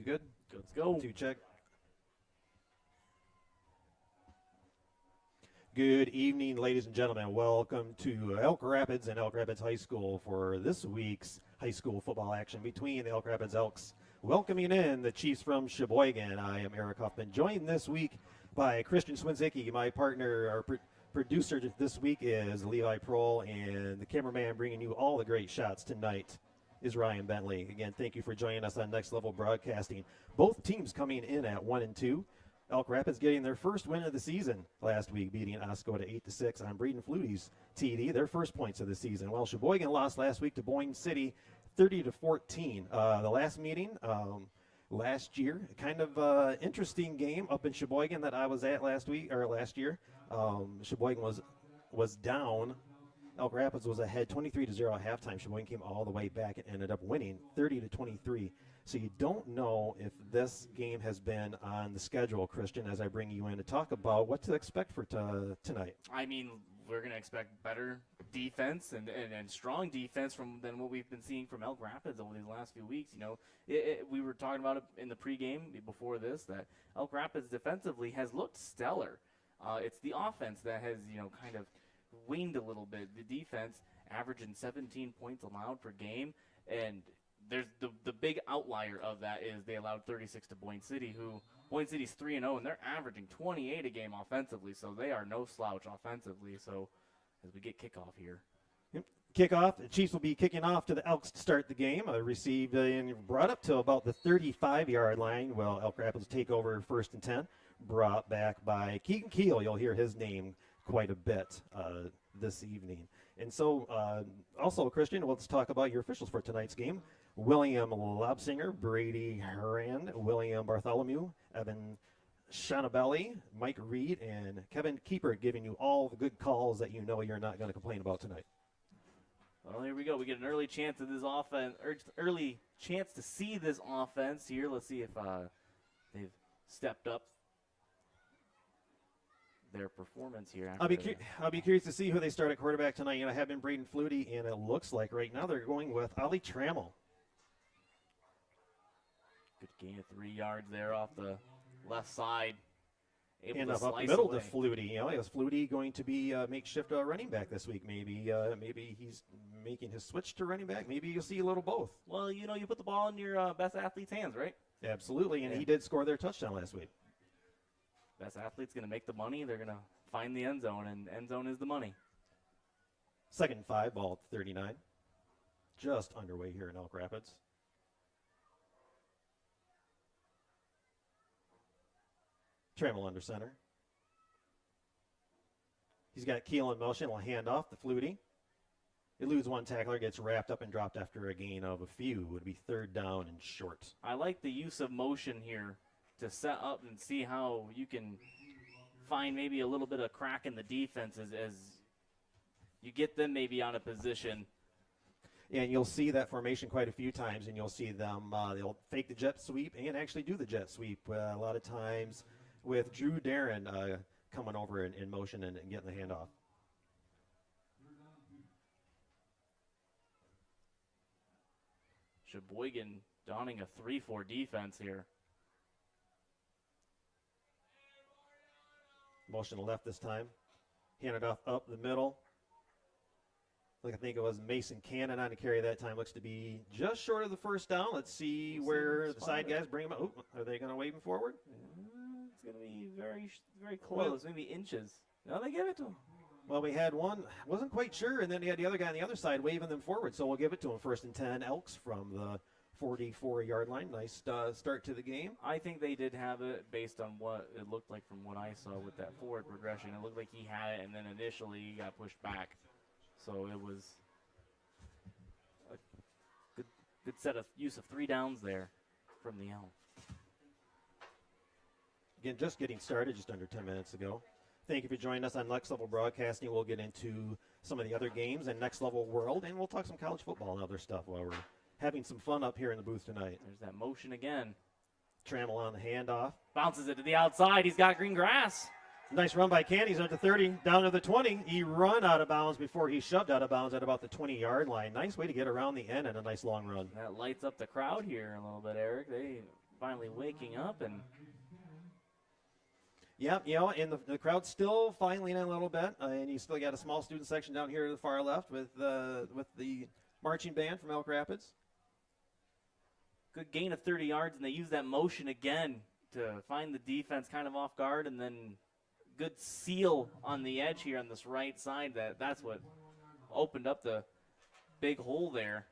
good? Let's go. 2 check. Good evening, ladies and gentlemen. Welcome to Elk Rapids and Elk Rapids High School for this week's high school football action between the Elk Rapids Elks. Welcoming in the Chiefs from Cheboygan. I am Eric Huffman, joined this week by Christian Swinzicki. My partner, our producer this week is Levi Prohl, and the cameraman bringing you all the great shots tonight is Ryan Bentley. Again, thank you for joining us on Next Level Broadcasting. Both teams coming in at 1-2. Elk Rapids getting their first win of the season last week, beating Oscoda 8-6 on Braden Flutie's TD, their first points of the season. Well, Cheboygan lost last week to Boyne City 30-14. The last meeting last year, kind of interesting game up in Cheboygan that I was at last year. Cheboygan was down. Elk Rapids was ahead 23-0 at halftime. Cheboygan came all the way back and ended up winning 30-23. So you don't know if this game has been on the schedule, Christian, as I bring you in to talk about what to expect for tonight. I mean, we're going to expect better defense and strong defense than what we've been seeing from Elk Rapids over these last few weeks. You know, we were talking about it in the pregame before this, that Elk Rapids defensively has looked stellar. It's the offense that has, kind of waned a little bit. The defense averaging 17 points allowed per game, and there's the big outlier of that is they allowed 36 to Boyne City, who Boyne City's 3-0, and they're averaging 28 a game offensively, so they are no slouch offensively. So as we get kickoff here. Kickoff, the Chiefs will be kicking off to the Elks to start the game. Received and brought up to about the 35-yard line. Well, Elk Rapids take over 1st and 10, brought back by Keegan Keel. You'll hear his name quite a bit this evening. And so also, Christian, let's talk about your officials for tonight's game. William Lobsinger, Brady Harand, William Bartholomew, Evan Shanabelli, Mike Reed, and Kevin Keeper giving you all the good calls that you know you're not going to complain about tonight. Well, here we go. We get an early chance of this offense, early chance to see this offense here. Let's see if they've stepped up their performance here. I'll be curious to see who they start at quarterback tonight. I have been Braden Flutie, and it looks like right now they're going with Ali Trammell. Good gain of 3 yards there off the left side. And up the middle to Flutie. Is Flutie going to be makeshift running back this week? Maybe he's making his switch to running back. Maybe you'll see a little both. Well, you put the ball in your best athlete's hands, right? Absolutely, and he did score their touchdown last week. Best athlete's going to make the money. They're going to find the end zone, and end zone is the money. 2nd and 5, ball at 39. Just underway here in Elk Rapids. Trammell under center. He's got Keel in motion. He'll hand off the Flutie. Eludes one tackler, gets wrapped up and dropped after a gain of a few. Would be 3rd down and short. I like the use of motion here to set up and see how you can find maybe a little bit of crack in the defense as you get them maybe on a position. And you'll see that formation quite a few times, and you'll see them, they'll fake the jet sweep and actually do the jet sweep a lot of times with Drew Darren coming over in motion and getting the handoff. Cheboygan donning a 3-4 defense here. Motion to left this time. Handed off up the middle. I think it was Mason Cannon on to carry that time. Looks to be just short of the 1st down. Let's see where the side guys bring him up. Are they going to wave him forward? It's going to be very, very close, maybe inches. No, they give it to him. Well, we had one, wasn't quite sure, and then he had the other guy on the other side waving them forward, so we'll give it to him. 1st and 10, Elks from the 44-yard line. Nice start to the game. I think they did have it based on what it looked like from what I saw with that forward progression. It looked like he had it, and then initially he got pushed back. So it was a good set of use of 3 downs there from the Elks. Again, just getting started just under 10 minutes ago. Thank you for joining us on Next Level Broadcasting. We'll get into some of the other games and Next Level World, and we'll talk some college football and other stuff while we're having some fun up here in the booth tonight. There's that motion again. Trammell on the handoff. Bounces it to the outside. He's got green grass. Nice run by Candies up to 30, down to the 20. He run out of bounds before he shoved out of bounds at about the 20-yard line. Nice way to get around the end and a nice long run. That lights up the crowd here a little bit, Eric. finally waking up. And Yep, and the crowd's still filing in a little bit, and you still got a small student section down here to the far left with the marching band from Elk Rapids. good gain of 30 yards, and they use that motion again to find the defense kind of off guard, and then good seal on the edge here on this right side. That's what opened up the big hole there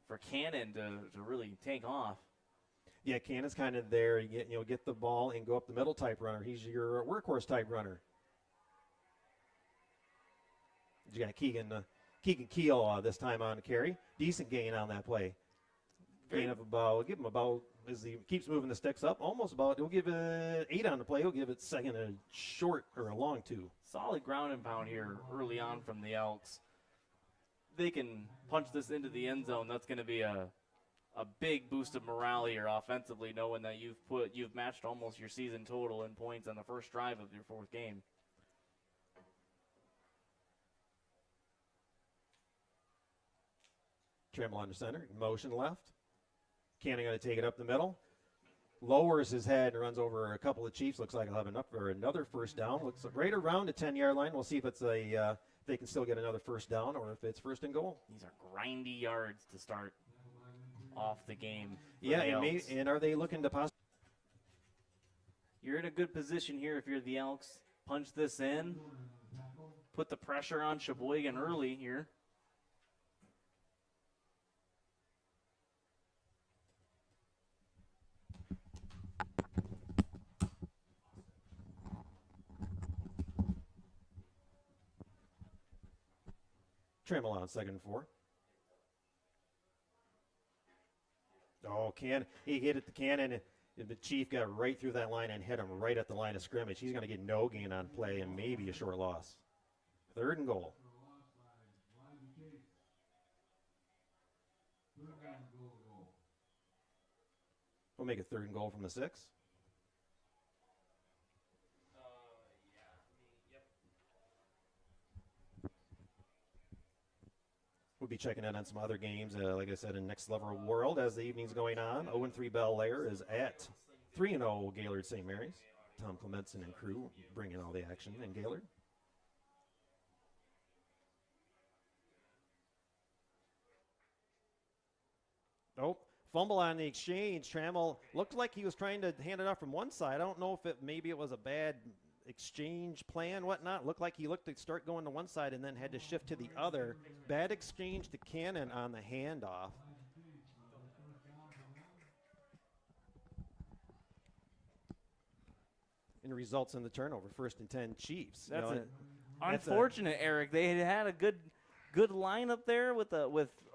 for Cannon to really take off. Yeah, Cannon's kind of there. You get the ball and go up the middle type runner. He's your workhorse type runner. You got Keegan Keel this time on the carry. Decent gain on that play. Gain of give him about, as he keeps moving the sticks up, almost about, he'll give it 8 on the play. He'll give it second a short or a long 2. Solid ground and pound here early on from the Elks. They can punch this into the end zone. That's going to be a big boost of morale here offensively, knowing that you've matched almost your season total in points on the first drive of your 4th game. Trammell under center, motion left. Cannon going to take it up the middle. Lowers his head and runs over a couple of Chiefs. Looks like he'll have enough for another first down. Looks right around the 10-yard line. We'll see if it's if they can still get another first down or if it's first and goal. These are grindy yards to start off the game. Yeah, and are they looking to possibly? You're in a good position here if you're the Elks. Punch this in. Put the pressure on Cheboygan early here. Trammell on 2nd and 4. Oh, he hit it to Cannon. The Chief got right through that line and hit him right at the line of scrimmage. He's going to get no gain on play and maybe a short loss. 3rd and goal. We'll make it 3rd and goal from the 6. We'll be checking in on some other games, like I said, in Next Level World as the evening's going on. 0-3 Bel Air is at 3-0 Gaylord St. Mary's. Tom Clementson and crew bringing all the action in Gaylord. Nope. Fumble on the exchange. Trammell looked like he was trying to hand it off from one side. I don't know if maybe it was a bad exchange plan, whatnot. Looked like he looked to start going to one side and then had to shift to the other. Bad exchange to Cannon on the handoff. And results in the turnover. 1st and 10 Chiefs. That's unfortunate, Eric. They had a good line up there with a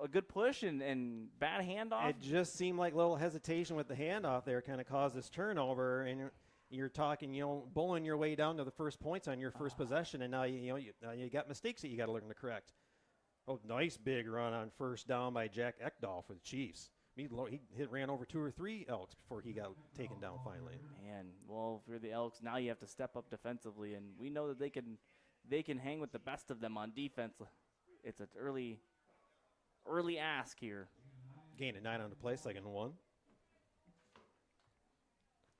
good push and bad handoff. It just seemed like a little hesitation with the handoff there kind of caused this turnover, and you're talking, bowling your way down to the first points on your first possession, and now you got mistakes that you got to learn to correct. Oh, nice big run on first down by Jack Ekdahl for the Chiefs. He ran over 2 or 3 Elks before he got taken down finally. Man, well, for the Elks, now you have to step up defensively, and we know that they can hang with the best of them on defense. It's an early ask here. Gain of 9 on the play, 2nd and 1.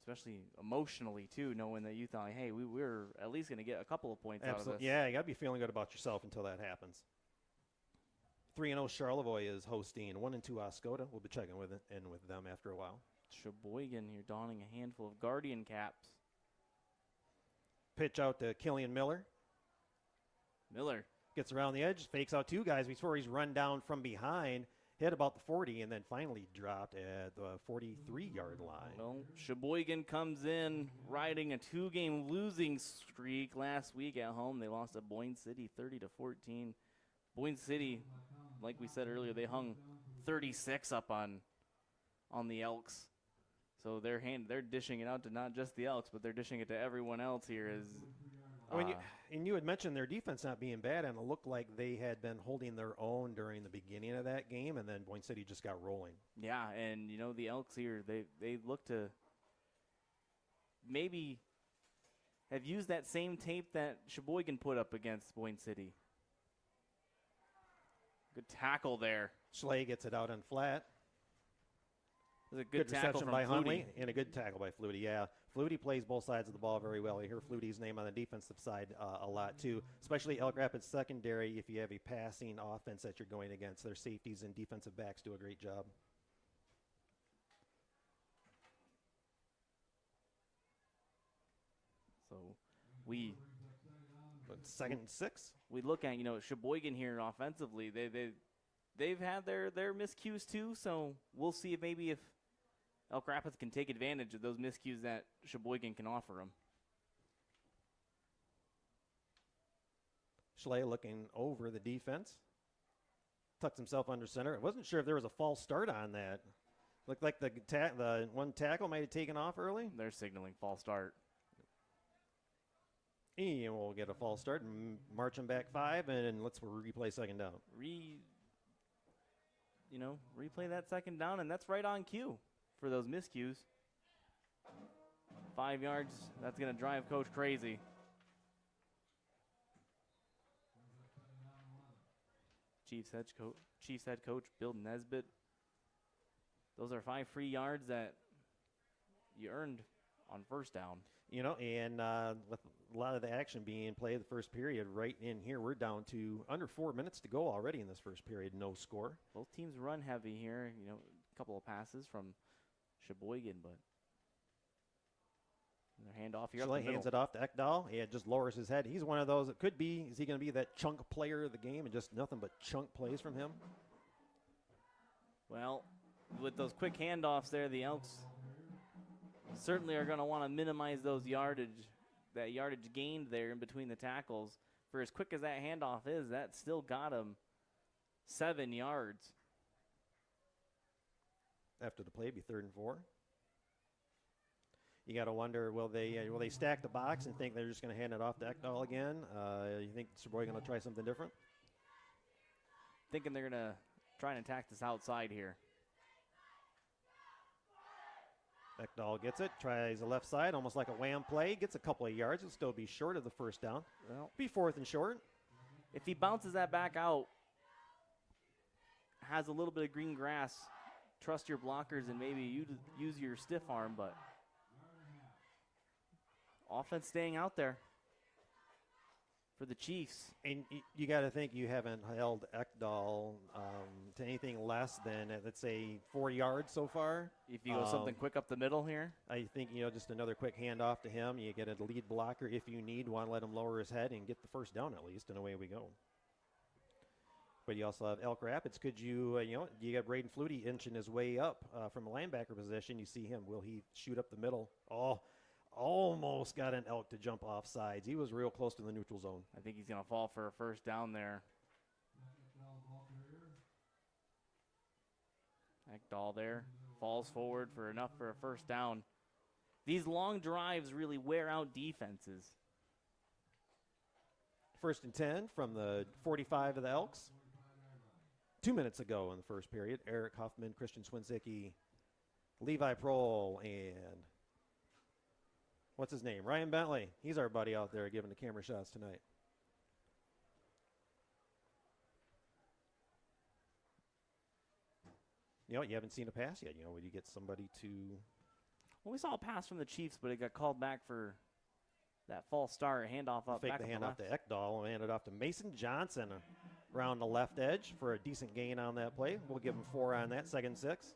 Especially emotionally, too, knowing that you thought, hey, we're at least going to get a couple of points out of this. Yeah, you got to be feeling good about yourself until that happens. 3-0 Charlevoix is hosting 1-2 Oscoda. We'll be checking with them after a while. Cheboygan here donning a handful of Guardian caps. Pitch out to Killian Miller. Miller gets around the edge, fakes out 2 guys before he's run down from behind. Hit about the 40 and then finally dropped at the 43-yard line. Well, Cheboygan comes in riding a 2-game losing streak last week at home. They lost to Boyne City 30-14. Boyne City, like we said earlier, they hung 36 up on the Elks. So they're dishing it out to not just the Elks, but they're dishing it to everyone else here. And you had mentioned their defense not being bad, and it looked like they had been holding their own during the beginning of that game, and then Boyne City just got rolling. Yeah, and the Elks here, they look to maybe have used that same tape that Cheboygan put up against Boyne City. Good tackle there. Schley gets it out on flat. was a good tackle reception from by Flutie. Huntley and a good tackle by Flutie. Yeah, Flutie plays both sides of the ball very well. You hear Flutie's name on the defensive side a lot too, especially Elk Rapids secondary. If you have a passing offense that you're going against, their safeties and defensive backs do a great job. So we second and 6. We look at, Cheboygan here offensively. They've had their miscues too, so we'll see if Elk Rapids can take advantage of those miscues that Cheboygan can offer them. Schley looking over the defense. Tucks himself under center. I wasn't sure if there was a false start on that. Looked like the one tackle might have taken off early. They're signaling false start. And we'll get a false start and march him back 5, and let's replay second down. Replay that second down, and that's right on cue for those miscues. 5 yards, that's going to drive Coach crazy. Chiefs head coach Bill Nesbitt. Those are 5 free yards that you earned on first down. And with a lot of the action being played the first period, right in here, we're down to under 4 minutes to go already in this first period, no score. Both teams run heavy here, a couple of passes from Cheboygan, but their handoff here. Schley hands it off to Ekdahl. He just lowers his head. He's one of those that could be, is he going to be that chunk player of the game and just nothing but chunk plays from him? Well, with those quick handoffs there, the Elks certainly are going to want to minimize that yardage gained there in between the tackles. For as quick as that handoff is, that still got him 7 yards. After the play, be 3rd and 4. You got to wonder, will they stack the box and think they're just going to hand it off to Ekdahl again? You think Cheboygan going to try something different? Thinking they're going to try and attack this outside here. Ekdahl gets it, tries the left side, almost like a wham play, gets a couple of yards. It'll still be short of the first down. Well, be 4th and short. If he bounces that back out, has a little bit of green grass, trust your blockers and maybe you use your stiff arm, but offense staying out there for the Chiefs. And you got to think you haven't held Ekdahl to anything less than, let's say, 4 yards so far. If you go something quick up the middle here. I think, just another quick handoff to him. You get a lead blocker if you need one, let him lower his head and get the first down at least, and away we go. But you also have Elk Rapids. Could you, you got Braden Flutie inching his way up from a linebacker position. You see him. Will he shoot up the middle? Oh, almost got an Elk to jump off sides. He was real close to the neutral zone. I think he's going to fall for a first down there. Ekdahl there falls forward for enough for a first down. These long drives really wear out defenses. 1st and 10 from the 45 of the Elks. 2 minutes ago in the first period, Eric Huffman, Christian Swinsicki, Levi Prohl, and what's his name? Ryan Bentley. He's our buddy out there giving the camera shots tonight. You haven't seen a pass yet. Would you get somebody to... Well, we saw a pass from the Chiefs, but it got called back for that false start. Handoff up. Fake back the up handoff to Ekdahl and hand it off to Mason Johnson around the left edge for a decent gain on that play. We'll give him 4 on that, 2nd and 6.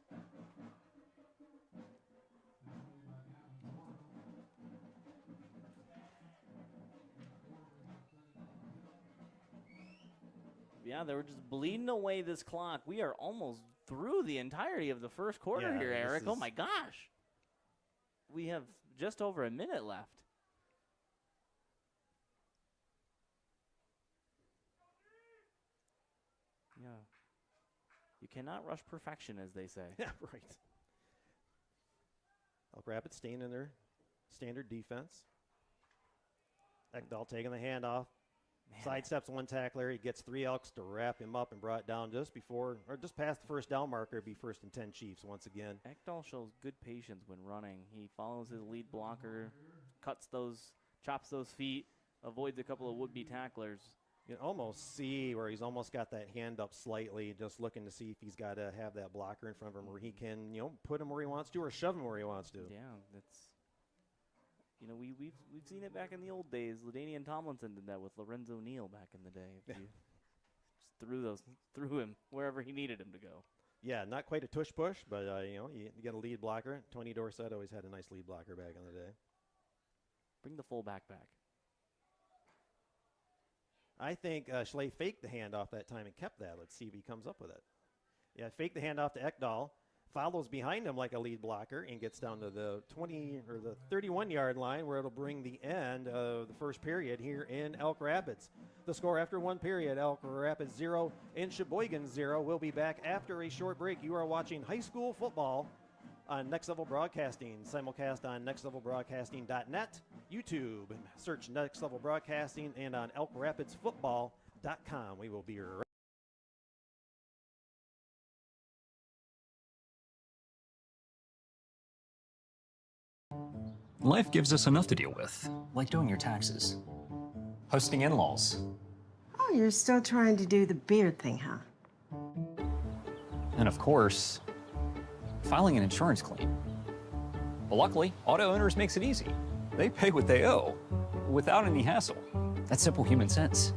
Yeah, they were just bleeding away this clock. We are almost through the entirety of the first quarter here, Eric. Oh, my gosh. We have just over a minute left. Yeah. You cannot rush perfection, as they say. Yeah, right. Elk Rapids staying in their standard defense. Ekdahl taking the handoff. Sidesteps one tackler. He gets 3 Elks to wrap him up and brought down just past the first down marker. It'd be 1st and 10 Chiefs once again. Ekdahl shows good patience when running. He follows his lead blocker, chops those feet, avoids a couple of would-be tacklers, You can almost see where he's almost got that hand up slightly, just looking to see if he's got to have that blocker in front of him where he can, put him where he wants to or shove him where he wants to. Yeah, that's. We've seen it back in the old days. LaDainian Tomlinson did that with Lorenzo Neal back in the day. If you just threw him wherever he needed him to go. Yeah, not quite a tush push, but you get a lead blocker. Tony Dorsett always had a nice lead blocker back in the day. Bring the fullback back. I think Schley faked the handoff that time and kept that. Let's see if he comes up with it. Yeah, faked the handoff to Ekdahl. Follows behind him like a lead blocker and gets down to the 20 or the 31-yard line where it'll bring the end of the first period here in Elk Rapids. The score after one period, Elk Rapids 0 and Cheboygan 0. We'll be back after a short break. You are watching high school football on Next Level Broadcasting, simulcast on nextlevelbroadcasting.net, YouTube, search Next Level Broadcasting, and on elkrapidsfootball.com. We will be right. Life gives us enough to deal with, like doing your taxes, hosting in-laws, Oh, you're still trying to do the beard thing, huh? and of course, filing an insurance claim. But luckily, Auto Owners makes it easy. They pay what they owe, without any hassle. That's simple human sense.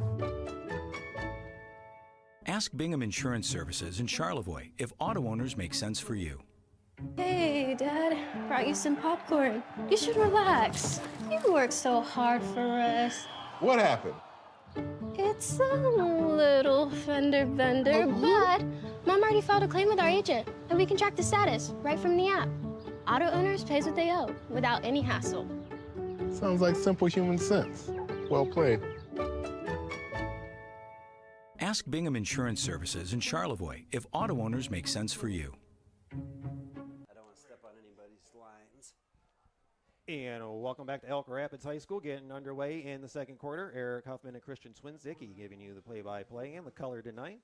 Ask Bingham Insurance Services in Charlevoix if auto owners make sense for you. Hey, Dad. Brought you some popcorn. You should relax. You worked so hard for us. What happened? It's a little fender bender, but Mom already filed a claim with our agent, and we can track the status right from the app. Auto owners pays what they owe without any hassle. Sounds like simple human sense. Well played. Ask Bingham Insurance Services in Charlevoix if auto owners make sense for you. I don't want to step on anybody's lines. And welcome back to Elk Rapids High School, getting underway in the second quarter. Eric Huffman and Christian Swinzicki giving you the play-by-play and the color tonight.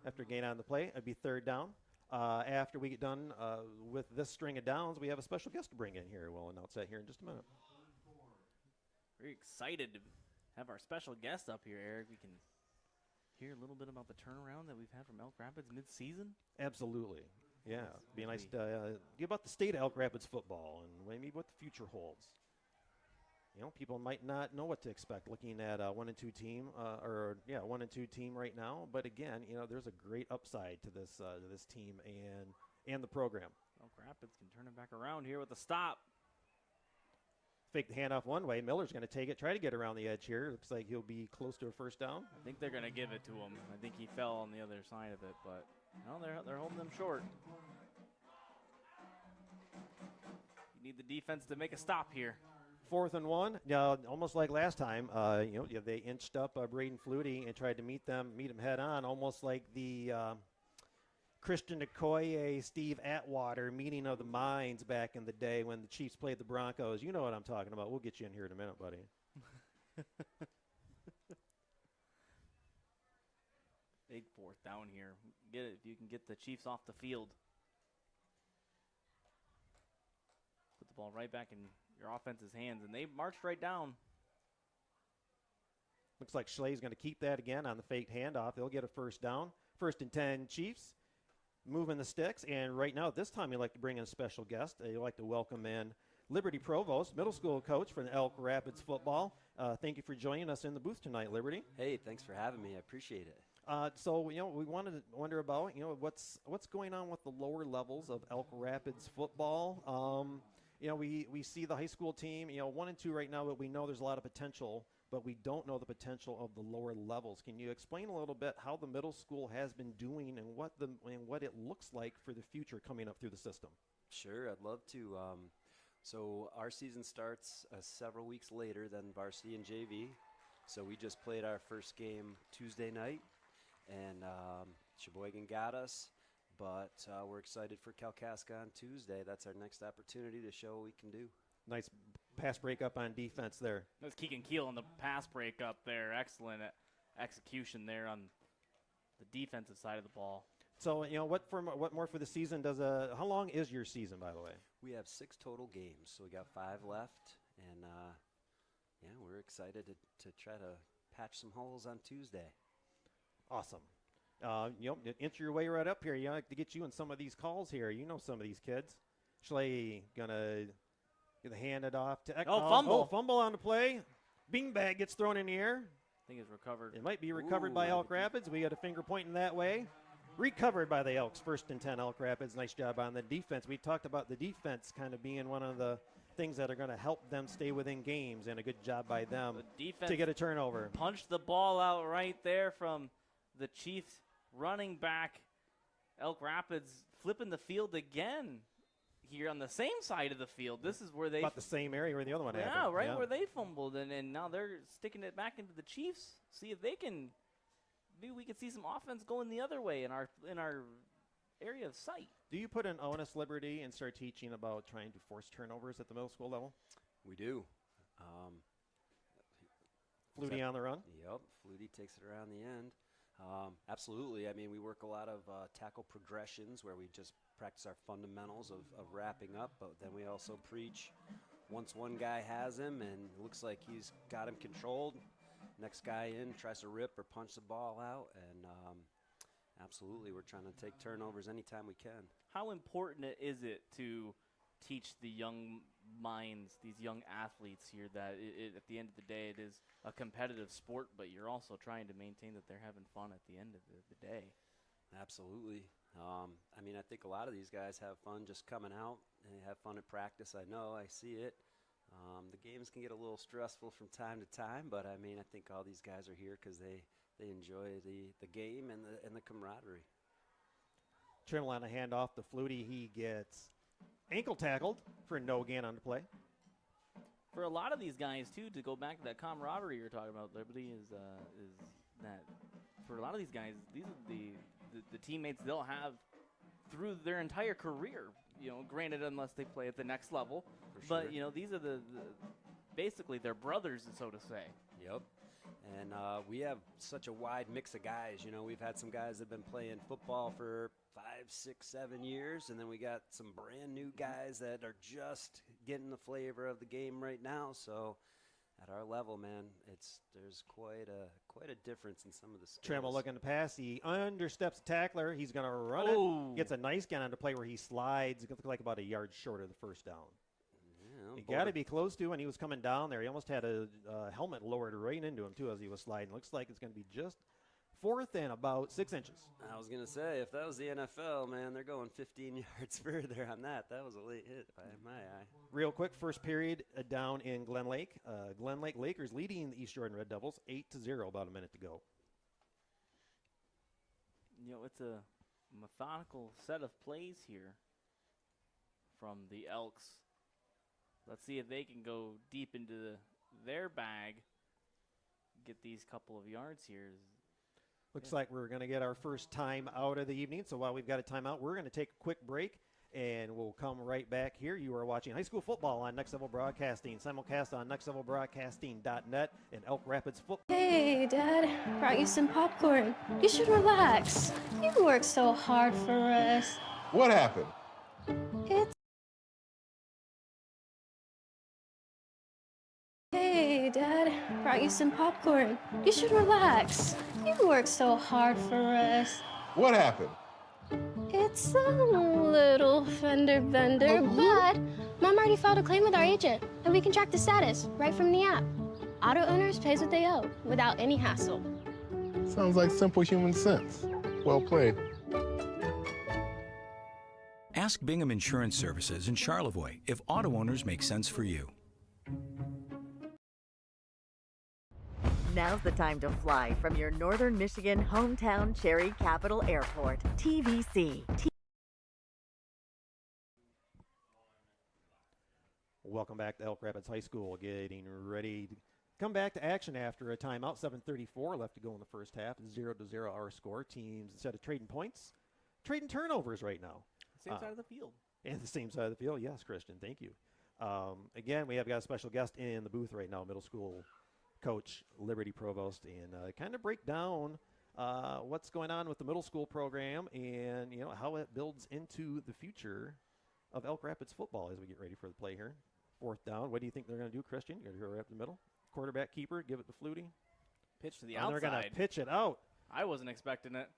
After gain on the play, it'd be third down. After we get done with this string of downs, we have a special guest to bring in here. We'll announce that here in just a minute. Very excited to have our special guest up here, Eric. We can hear a little bit about the turnaround that we've had from Elk Rapids mid-season. Absolutely. Yeah, it'd be nice to get about the state of Elk Rapids football and maybe what the future holds. People might not know what to expect looking at a 1 and 2 team, 1 and 2 team right now. But again, there's a great upside to this team and the program. Elk Rapids can turn it back around here with a stop. Fake the handoff one way. Miller's going to take it, try to get around the edge here. Looks like he'll be close to a first down. I think they're going to give it to him. I think he fell on the other side of it, but no, they're holding them short. You need the defense to make a stop here. 4th and 1. Almost like last time. They inched up Braden Flutie and tried to meet him head on, almost like the Christian Okoye, Steve Atwater meeting of the minds back in the day when the Chiefs played the Broncos. You know what I'm talking about. We'll get you in here in a minute, buddy. Big 4th down here. Get it if you can get the Chiefs off the field. Put the ball right back in your offense's hands, and they marched right down. Looks like Schley's going to keep that again on the faked handoff. They'll get a first down. 1st and 10 Chiefs. Moving the sticks, and right now, this time, we'd like to bring in a special guest. You'd like to welcome in Liberty Provost, middle school coach for the Elk Rapids football. Thank you for joining us in the booth tonight, Liberty. Hey, thanks for having me. I appreciate it. So we wanted to wonder about, what's going on with the lower levels of Elk Rapids football. We see the high school team, 1 and 2 right now, but we know there's a lot of potential, but we don't know the potential of the lower levels. Can you explain a little bit how the middle school has been doing and what it looks like for the future coming up through the system? Sure, I'd love to. So our season starts several weeks later than varsity and JV. So we just played our first game Tuesday night, and Cheboygan got us. But we're excited for Kalkaska on Tuesday. That's our next opportunity to show what we can do. Nice pass breakup on defense there. That was Keegan Keel on the pass breakup there. Excellent execution there on the defensive side of the ball. So, what more for the season does how long is your season, by the way? We have 6 total games, so we got 5 left, and we're excited to try to patch some holes on Tuesday. Awesome. Enter your way right up here. You like to get you in some of these calls here. You know some of these kids. Schley gonna hand it off to fumble. Fumble on the play. Beanbag gets thrown in the air. I think it's recovered. It might be recovered by Elk Rapids. We got a finger pointing that way. Recovered by the Elks. 1st and 10, Elk Rapids. Nice job on the defense. We talked about the defense kind of being one of the things that are going to help them stay within games, and a good job by them The defense to get a turnover. punched the ball out right there from the Chiefs running back. Elk Rapids flipping the field again here on the same side of the field. This is where they About the same area where the other one happened. where they fumbled, and now they're sticking it back into the Chiefs. See if they can. Maybe we could see some offense going the other way in our area of sight. Do you put an onus liberty and start teaching about trying to force turnovers at the middle school level? We do. Flutie on the run? Yep, Flutie takes it around the end. Absolutely. I mean, we work a lot of tackle progressions where we just practice our fundamentals of wrapping up, but then we also preach once one guy has him and it looks like he's got him controlled, next guy in tries to rip or punch the ball out, and absolutely we're trying to take turnovers anytime we can. How important is it to teach the young minds, these young athletes here, that at the end of the day it is a competitive sport, but you're also trying to maintain that they're having fun at the end of the day? Absolutely. I mean, I think a lot of these guys have fun just coming out and have fun at practice. I know, I see it. The games can get a little stressful from time to time, but I mean, I think all these guys are here because they enjoy the game and the camaraderie. Trimble on a handoff to Flutie. He gets ankle tackled for no gain on the play. For a lot of these guys, too, to go back to that camaraderie you're talking about, Liberty, is that for a lot of these guys, these are the teammates they'll have through their entire career. You know, granted, unless they play at the next level. For But, sure. you know, these are the basically their brothers, so to say. Yep. And we have such a wide mix of guys. You know, we've had some guys that have been playing football for 5, 6, 7 years, and then we got some brand new guys that are just getting the flavor of the game right now. So at our level, man, there's quite a difference in some of the skills. Trimble looking to pass. He understeps the tackler. He's going to run it. Gets a nice gain on the play where he slides. It looks like about a yard short of the first down. Yeah, He got to be close to, and he was coming down there. He almost had a helmet lowered right into him, too, as he was sliding. Looks like it's going to be just 4th and about 6 inches. I was going to say, if that was the NFL, man, they're going 15 yards further on that. That was a late hit by my eye. Real quick, first period down in Glen Lake. Glen Lake Lakers leading the East Jordan Red Devils 8-0, about a minute to go. You know, it's a methodical set of plays here from the Elks. Let's see if they can go deep into their bag, get these couple of yards here. Looks like we're going to get our first time out of the evening. So while we've got a timeout, we're going to take a quick break, and we'll come right back here. You are watching high school football on Next Level Broadcasting, simulcast on nextlevelbroadcasting.net and Elk Rapids football. Hey, Dad. Brought you some popcorn. You should relax. You worked so hard for us. What happened? It's... Hey, Dad. Brought you some popcorn. You should relax. You worked so hard for us. What happened? It's a little fender bender, but Mom already filed a claim with our agent, and we can track the status right from the app. Auto owners pays what they owe without any hassle. Sounds like simple human sense. Well played. Ask Bingham Insurance Services in Charlevoix if auto owners make sense for you. Now's the time to fly from your Northern Michigan hometown Cherry Capital Airport, TVC. Welcome back to Elk Rapids High School, getting ready to come back to action after a timeout. 7:34 left to go in the first half. 0-0 our score. Teams, instead of trading points, trading turnovers right now. Same side of the field. And the same side of the field. Yes, Christian, thank you. Again, we have got a special guest in the booth right now, middle school coach Liberty Provost, and kind of break down what's going on with the middle school program and how it builds into the future of Elk Rapids football as we get ready for the play here. 4th down. What do you think they're going to do, Christian? You're going to go right up the middle. Quarterback keeper, give it to Flutie. Pitch to the And outside. they're going to pitch it out. I wasn't expecting it.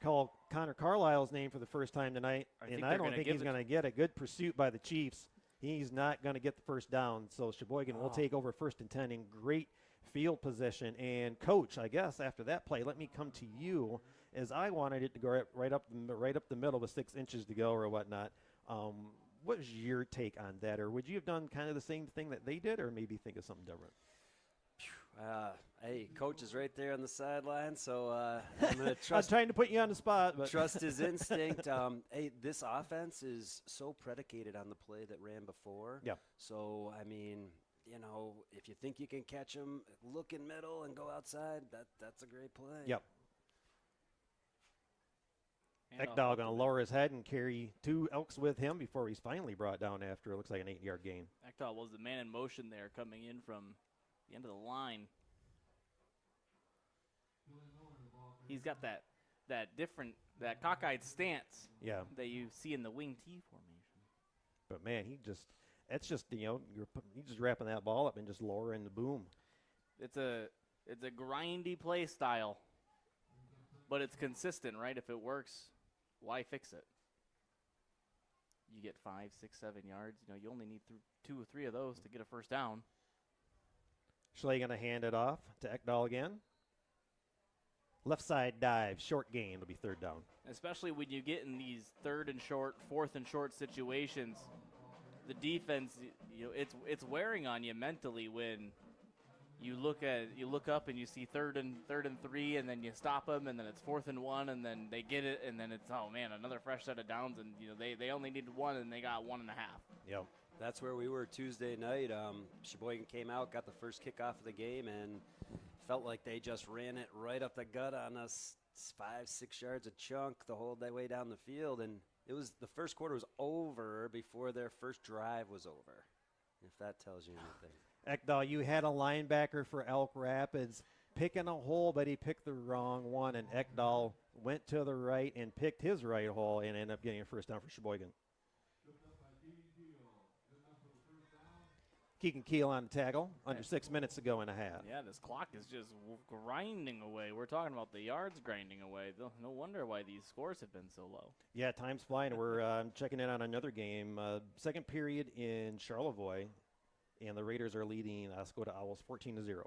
Call Connor Carlisle's name for the first time tonight, and I don't think he's going to get a good pursuit by the Chiefs. He's not going to get the first down, so Cheboygan will take over 1st and 10 in great field position. And, Coach, I guess after that play, let me come to you, as I wanted it to go right up the middle with 6 inches to go or whatnot. What was your take on that, or would you have done kind of the same thing that they did, or maybe think of something different? Hey, Coach is right there on the sideline, so I'm going to trust. I'm trying to put you on the spot, but trust his instinct. Hey, this offense is so predicated on the play that ran before. Yeah. So I mean, if you think you can catch him, look in middle and go outside. That's a great play. Yep. Ekdahl going to lower his head and carry 2 Elks with him before he's finally brought down after it looks like an 8-yard gain. Ekdahl was the man in motion there coming in from the end of the line. He's got that cockeyed stance that you see in the wing T formation. But, man, that's just, you're just wrapping that ball up and just lowering the boom. It's a grindy play style, but it's consistent, right? If it works, why fix it? You get 5, 6, 7 yards. You only need 2 or 3 of those to get a first down. Schley going to hand it off to Ekdahl again. Left side dive, short gain. It'll be 3rd down. Especially when you get in these 3rd and short, 4th and short situations, the defense, it's wearing on you mentally when you look up and you see 3rd and 3, and then you stop them, and then it's 4th and 1, and then they get it, and then it's, oh man, another fresh set of downs, and they only needed 1, and they got 1.5. Yep. That's where we were Tuesday night. Sheboygan came out, got the first kickoff of the game, and felt like they just ran it right up the gut on us, 5, 6 yards a chunk the whole way down the field. And the first quarter was over before their first drive was over, if that tells you anything. Ekdahl, you had a linebacker for Elk Rapids picking a hole, but he picked the wrong one, and Ekdahl went to the right and picked his right hole and ended up getting a first down for Cheboygan. Keegan Keel on the tackle, under 6 minutes to go and a half. Yeah, this clock is just grinding away. We're talking about the yards grinding away. No wonder why these scores have been so low. Yeah, time's flying. We're checking in on another game. Second period in Charlevoix, and the Raiders are leading Oscoda Owls 14-0.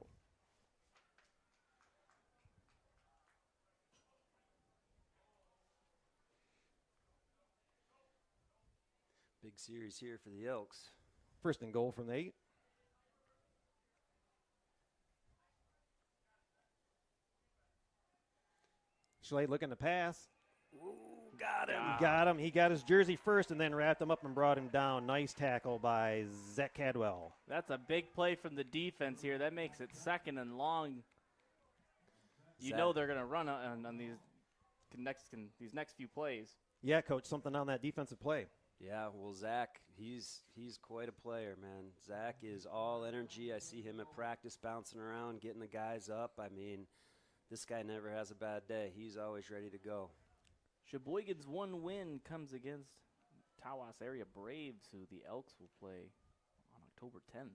Big series here for the Elks. 1st and goal from the 8. Schley looking to pass. Ooh, got him. Got him. He got his jersey first and then wrapped him up and brought him down. Nice tackle by Zach Cadwell. That's a big play from the defense here. That makes it 2nd and long. You know they're going to run on these next few plays. Yeah, Coach, something on that defensive play. Yeah, well, Zach, he's quite a player, man. Zach is all energy. I see him at practice bouncing around, getting the guys up. I mean, this guy never has a bad day. He's always ready to go. Sheboygan's one win comes against Tawas Area Braves, who the Elks will play on October 10th.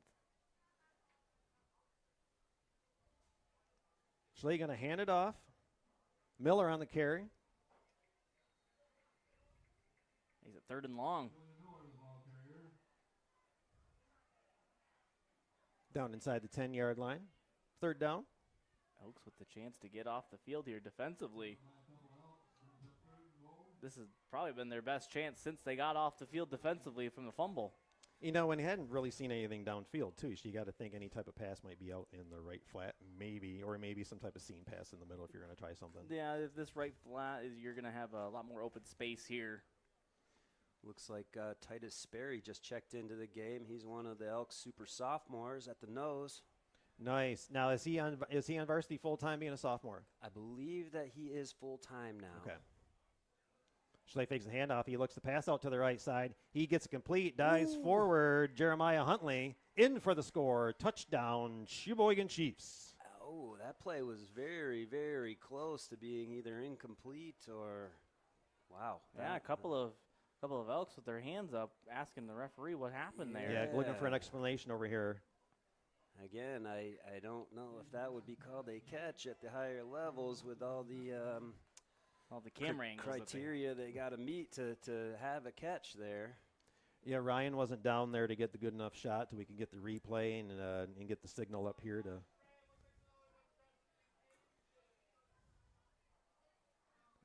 Schley going to hand it off. Miller on the carry. He's at 3rd and long. Down inside the 10-yard line. 3rd down. Elks with the chance to get off the field here defensively. This has probably been their best chance since they got off the field defensively from the fumble. You know, and he hadn't really seen anything downfield, too, so you got to think any type of pass might be out in the right flat, maybe, or maybe some type of seam pass in the middle if you're going to try something. Yeah, if this right flat, you're going to have a lot more open space here. Looks like Titus Sperry just checked into the game. He's one of the Elks super sophomores at the nose. Nice. Now, is he on varsity full-time being a sophomore? I believe that he is full-time now. Okay. Schley fakes the handoff. He looks to pass out to the right side. He gets it complete, dives forward. Jeremiah Huntley in for the score. Touchdown, Cheboygan Chiefs. Oh, that play was very, very close to being either incomplete or, wow. Yeah, a couple of Elks with their hands up asking the referee what happened there. Yeah, looking for an explanation over here. again, I don't know if that would be called a catch at the higher levels with all the camera angles criteria they got to meet to have a catch there. Yeah, Ryan wasn't down there to get the good enough shot so we could get the replay and get the signal up here to.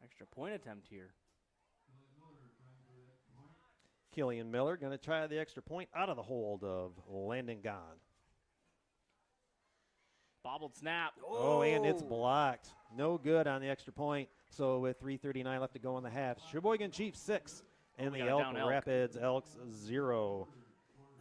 Extra point attempt here. Killian Miller going to try the extra point out of the hold of Landon Gahn. Bobbled snap. Oh, and it's blocked. No good on the extra point. So with 3:39 left to go in the half, Cheboygan Chiefs 6 and the Elk Rapids Elks 0.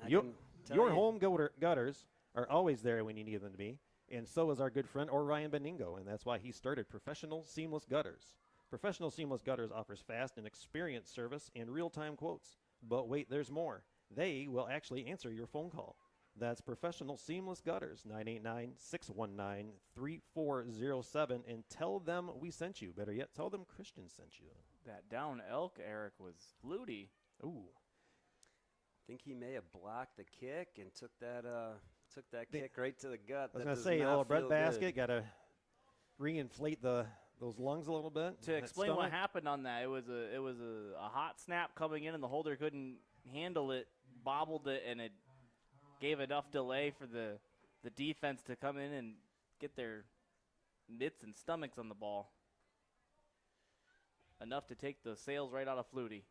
Your home gutters are always there when you need them to be, and so is our good friend Orion Beningo, and that's why he started Professional Seamless Gutters. Professional Seamless Gutters offers fast and experienced service and real-time quotes. But wait, there's more. They will actually answer your phone call. That's Professional Seamless Gutters, 989-619-3407, and tell them we sent you. Better yet, tell them Christian sent you. That down Elk, Eric, was Flutie. Ooh. I think he may have blocked the kick and took that kick right to the gut. I was going to say, a little bread basket, got to reinflate those lungs a little bit. To explain what happened on that, it was a hot snap coming in, and the holder couldn't handle it, bobbled it, and it gave enough delay for the defense to come in and get their mitts and stomachs on the ball. Enough to take the sails right out of Flutie.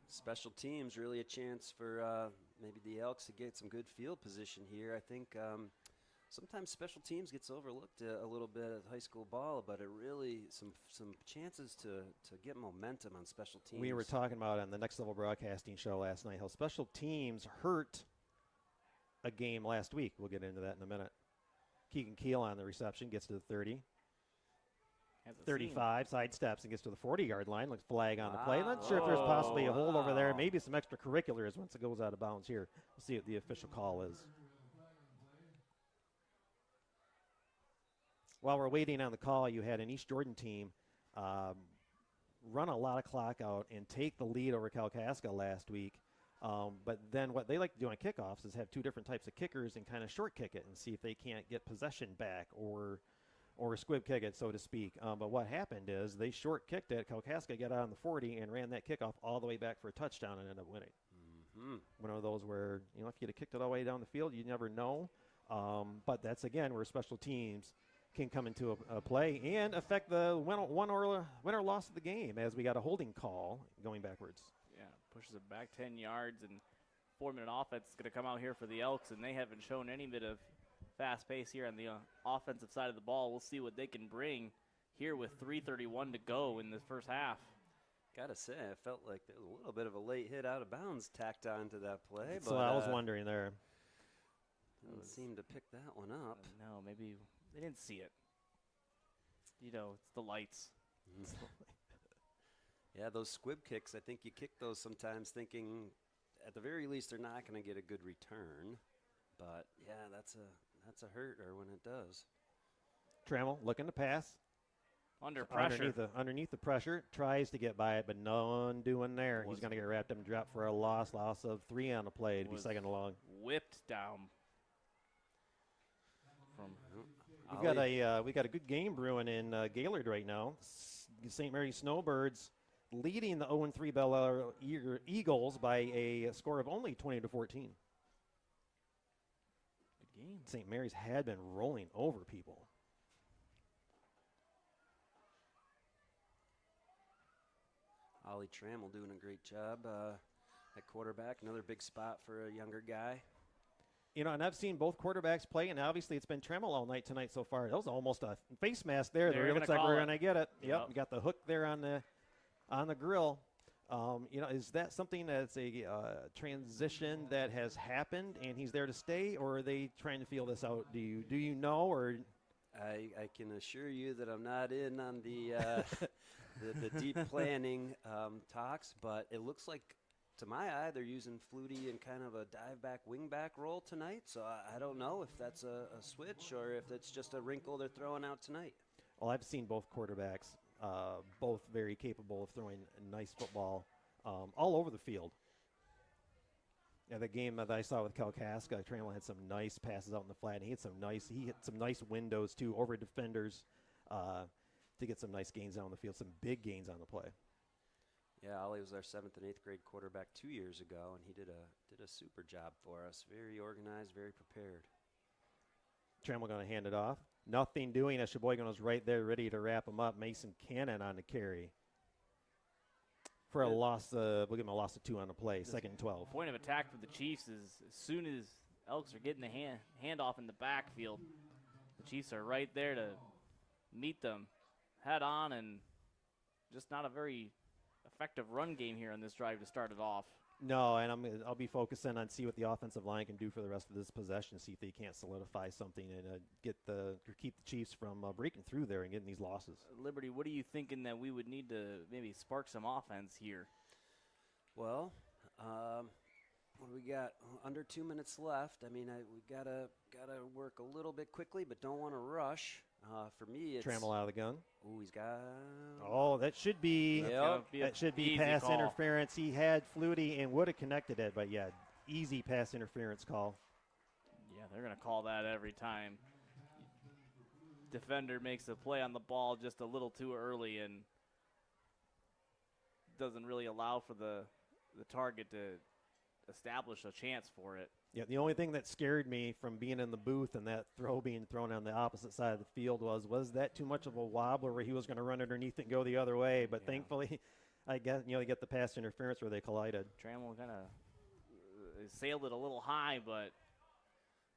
Special teams, really a chance for maybe the Elks to get some good field position here. I think sometimes special teams gets overlooked a little bit at high school ball, but it really some chances to get momentum on special teams. We were talking about on the Next Level Broadcasting show last night how special teams hurt a game last week. We'll get into that in a minute. Keegan Keel on the reception, gets to the 30. 35, sidesteps and gets to the 40-yard line. Looks flag on the play. Not sure if there's possibly a hold over there. Maybe some extracurriculars once it goes out of bounds here. We'll see what the official call is. While we're waiting on the call, you had an East Jordan team run a lot of clock out and take the lead over Kalkaska last week. But then what they like to do on kickoffs is have two different types of kickers and kind of short kick it and see if they can't get possession back or squib kick it, so to speak. But what happened is they short kicked it. Kalkaska got out on the 40 and ran that kickoff all the way back for a touchdown and ended up winning. One of those where, if you'd have kicked it all the way down the field, you never know. But that's, again, where special teams can come into a play and affect the win or loss of the game, as we got a holding call going backwards. Yeah, pushes it back 10 yards, and 4-minute offense is going to come out here for the Elks, and they haven't shown any bit of fast pace here on the offensive side of the ball. We'll see what they can bring here with 3:31 to go in the first half. Gotta say, I felt like there was a little bit of a late hit out of bounds tacked onto that play. So I was wondering there. Didn't seem to pick that one up. No, maybe they didn't see it. It's the lights. Yeah, those squib kicks, I think you kick those sometimes thinking at the very least they're not going to get a good return. But, yeah, that's a hurter when it does. Trammell looking to pass. Under pressure. Underneath the pressure. Tries to get by it, but none doing there. He's going to get wrapped up and dropped for a loss of 3 on the play to be second along. Whipped down. We got a good game brewing in Gaylord right now. St. Mary's Snowbirds leading the 0-3 Bel Air Eagles by a score of only 20-14. Good game. St. Mary's had been rolling over people. Ollie Trammell doing a great job at quarterback. Another big spot for a younger guy. And I've seen both quarterbacks play, and obviously it's been Trammell all night tonight so far. That was almost a face mask there. It looks like we're going to get it. Yep, we got the hook there on the grill. Is that something that's a transition that has happened and he's there to stay, or are they trying to feel this out? Do you know, or? I can assure you that I'm not in on the the deep planning talks, but it looks like, to my eye, they're using Flutie in kind of a dive-back, wing-back role tonight. So I don't know if that's a switch or if it's just a wrinkle they're throwing out tonight. Well, I've seen both quarterbacks, both very capable of throwing nice football all over the field. Yeah, the game that I saw with Kalkaska, Trammell had some nice passes out in the flat. And he hit some nice windows too over defenders to get some nice gains down the field, some big gains on the play. Yeah, Ollie was our 7th and 8th grade quarterback 2 years ago, and he did a super job for us. Very organized, very prepared. Trammell going to hand it off. Nothing doing as Cheboygan was right there ready to wrap him up. Mason Cannon on the carry. For a loss, we'll give him a loss of 2 on the play, 2nd and 12. Point of attack for the Chiefs is as soon as Elks are getting the handoff in the backfield, the Chiefs are right there to meet them head on, and just not a very effective run game here on this drive to start it off. No, and I'll be focusing on see what the offensive line can do for the rest of this possession, see if they can't solidify something and keep the Chiefs from breaking through there and getting these losses. Liberty, what are you thinking that we would need to maybe spark some offense here? Well, what do we got? Under 2 minutes left. I mean, we gotta work a little bit quickly, but don't want to rush. For me, it's Trammell out of the gun. Oh, he's got. Oh, that should be. Yep. That should be Easy pass call. interference. He had Flutie and would have connected it, but yeah, easy pass interference call. Yeah, they're going to call that every time. Defender makes a play on the ball just a little too early and doesn't really allow for the target to establish a chance for it. Yeah, the only thing that scared me from being in the booth and that throw being thrown on the opposite side of the field was that too much of a wobbler where he was going to run underneath it and go the other way. But thankfully, I guess they get the pass interference where they collided. Trammell kind of sailed it a little high, but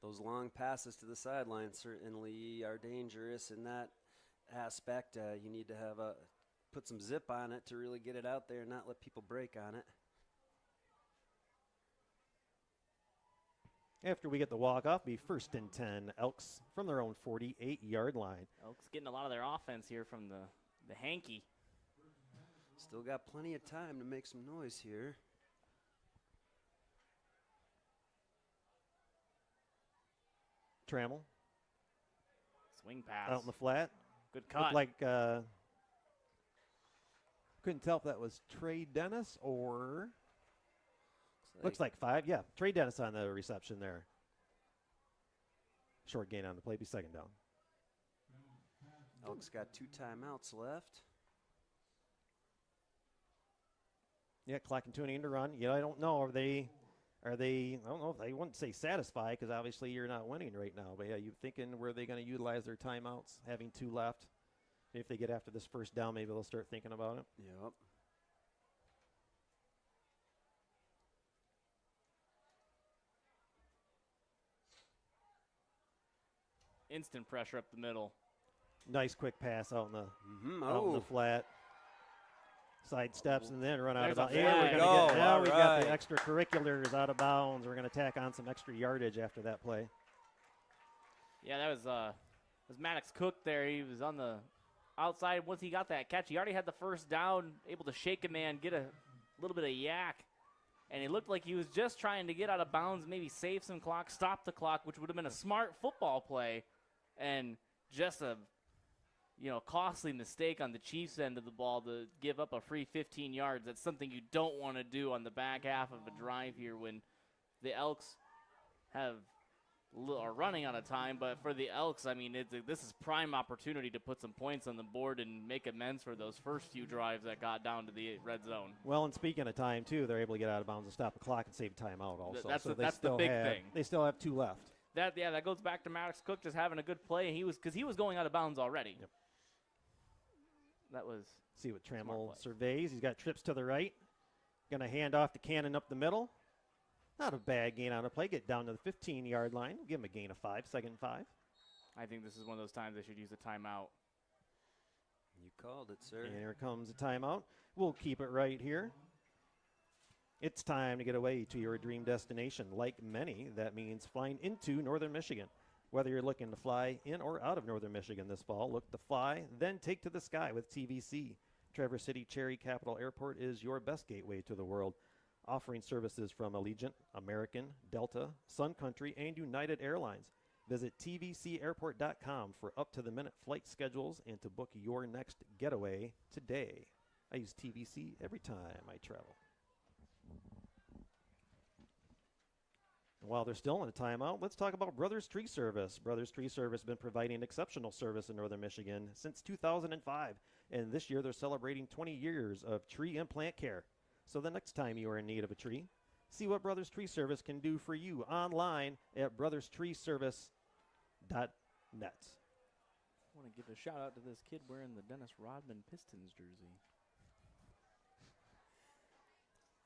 Those long passes to the sideline certainly are dangerous in that aspect. You need to have put some zip on it to really get it out there and not let people break on it. After we get the walk-off, be 1st and 10, Elks from their own 48-yard line. Elks getting a lot of their offense here from the hanky. Still got plenty of time to make some noise here. Trammell Swing pass. out in the flat. Good cut. Looked like couldn't tell if that was Trey Dennis or looks like 5. Yeah, Trey Dennis on the reception there. Short gain on the play, be 2nd down. Elks got 2 timeouts left. Yeah, clock and tuning in to run. Yeah, I don't know. Are they? I don't know if they wouldn't say satisfied because obviously you're not winning right now. But yeah, you thinking were they going to utilize their timeouts, having 2 left? If they get after this 1st down, maybe they'll start thinking about it. Yep. Instant pressure up the middle. Nice quick pass out in the out in Oh, the flat. Side steps and then run out of There's a bounds. flag. Now we got the Alright. extracurriculars out of bounds. We're going to tack on some extra yardage after that play. Yeah, that was Maddox Cook there. He was on the outside. Once he got that catch, he already had the 1st down, able to shake a man, get a little bit of yak. And it looked like he was just trying to get out of bounds, maybe save some clock, stop the clock, which would have been a smart football play. And just a costly mistake on the Chiefs' end of the ball to give up a free 15 yards. That's something you don't want to do on the back half of a drive here when the Elks are running out of time. But for the Elks, I mean, this is prime opportunity to put some points on the board and make amends for those first few drives that got down to the red zone. Well, and speaking of time, too, they're able to get out of bounds and stop the clock and save timeout also. That's so the big thing. They still have 2 left. That goes back to Maddox Cook just having a good play. He was going out of bounds already. Yep. That was See what Smart Trammell play. surveys. He's got trips to the right. Going to hand off to Cannon up the middle. Not a bad gain on a play. Get down to the 15-yard line. Give him a gain of 5, 2nd and 5. I think this is one of those times they should use a timeout. you called it, sir. And here comes a timeout. We'll keep it right here. It's time to get away to your dream destination. Like many, that means flying into Northern Michigan. Whether you're looking to fly in or out of Northern Michigan this fall, look to fly, then take to the sky with TVC. Traverse City Cherry Capital Airport is your best gateway to the world, offering services from Allegiant, American, Delta, Sun Country, and United Airlines. Visit tvcairport.com for up-to-the-minute flight schedules and to book your next getaway today. I use TVC every time I travel. While they're still in a timeout, let's talk about Brothers Tree Service. Brothers Tree Service has been providing exceptional service in Northern Michigan since 2005, and this year they're celebrating 20 years of tree implant care. So the next time you are in need of a tree, see what Brothers Tree Service can do for you online at brotherstreeservice.net. I want to give a shout out to this kid wearing the Dennis Rodman Pistons jersey.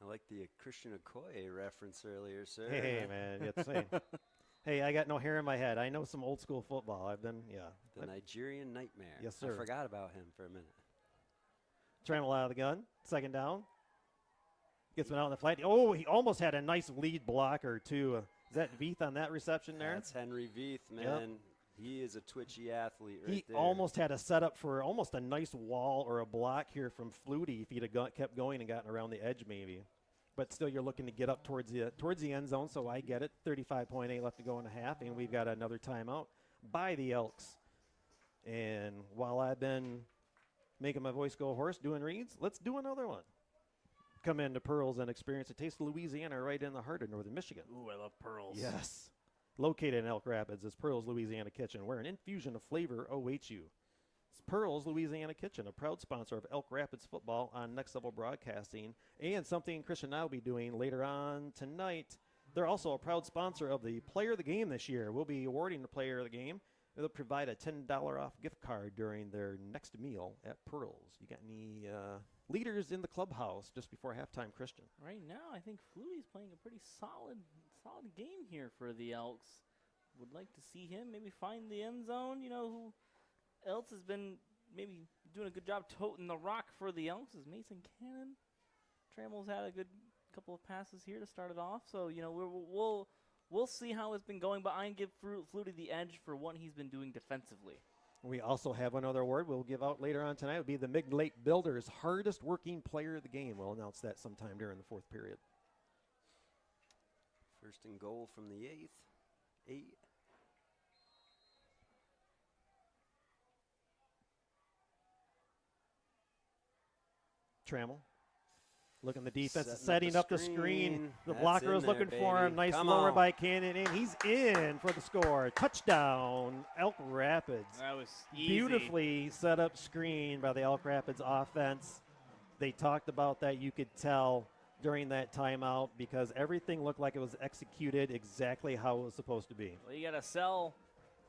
I like the Christian Okoye reference earlier, sir. Hey, man, you have to say. Hey, I got no hair in my head. I know some old school football. I've been, The Nigerian Nightmare. Yes, sir. I forgot about him for a minute. Trammell out of the gun. Second down. Gets one out in the flat. Oh, he almost had a nice lead blocker, too. Is that Veith on that reception there? That's Henry Veith, man. Yep. He is a twitchy athlete right He there. almost had a setup for almost a nice wall or a block here from Flutie if he'd have kept going and gotten around the edge maybe. But still, you're looking to get up towards the end zone, so I get it. 35.8 left to go in a half, and we've got another timeout by the Elks. And while I've been making my voice go hoarse doing reads, let's do another one. Come into Pearls and experience a taste of Louisiana right in the heart of Northern Michigan. Ooh, I love pearls. Yes. Located in Elk Rapids is Pearls Louisiana Kitchen, where an infusion of flavor awaits you. It's Pearls Louisiana Kitchen, a proud sponsor of Elk Rapids football on Next Level Broadcasting, and something Christian and I will be doing later on tonight. They're also a proud sponsor of the Player of the Game this year. We'll be awarding the Player of the Game. They'll provide a $10 off gift card during their next meal at Pearls. You got any leaders in the clubhouse just before halftime, Christian? Right now, I think Flutie's playing a pretty solid game here for the Elks. Would like to see him maybe find the end zone. You know who else has been maybe doing a good job toting the rock for the Elks is Mason Cannon. Trammell's had a good couple of passes here to start it off. So, you know, we'll see how it's been going, but I give Flutie the edge for what he's been doing defensively. We also have another award we'll give out later on tonight. It'll be the Mid-Lake Builders Hardest Working Player of the Game. We'll announce that sometime during the fourth period. First and goal from the 8. Trammell. Look in the defense, Setting up the screen. The That's blocker in is looking there, for him. baby. Nice Come lower on. by Cannon, and he's in for the score. Touchdown, Elk Rapids. That was easy. Beautifully set up screen by the Elk Rapids offense. They talked about that. You could tell during that timeout because everything looked like it was executed exactly how it was supposed to be. Well, you got to sell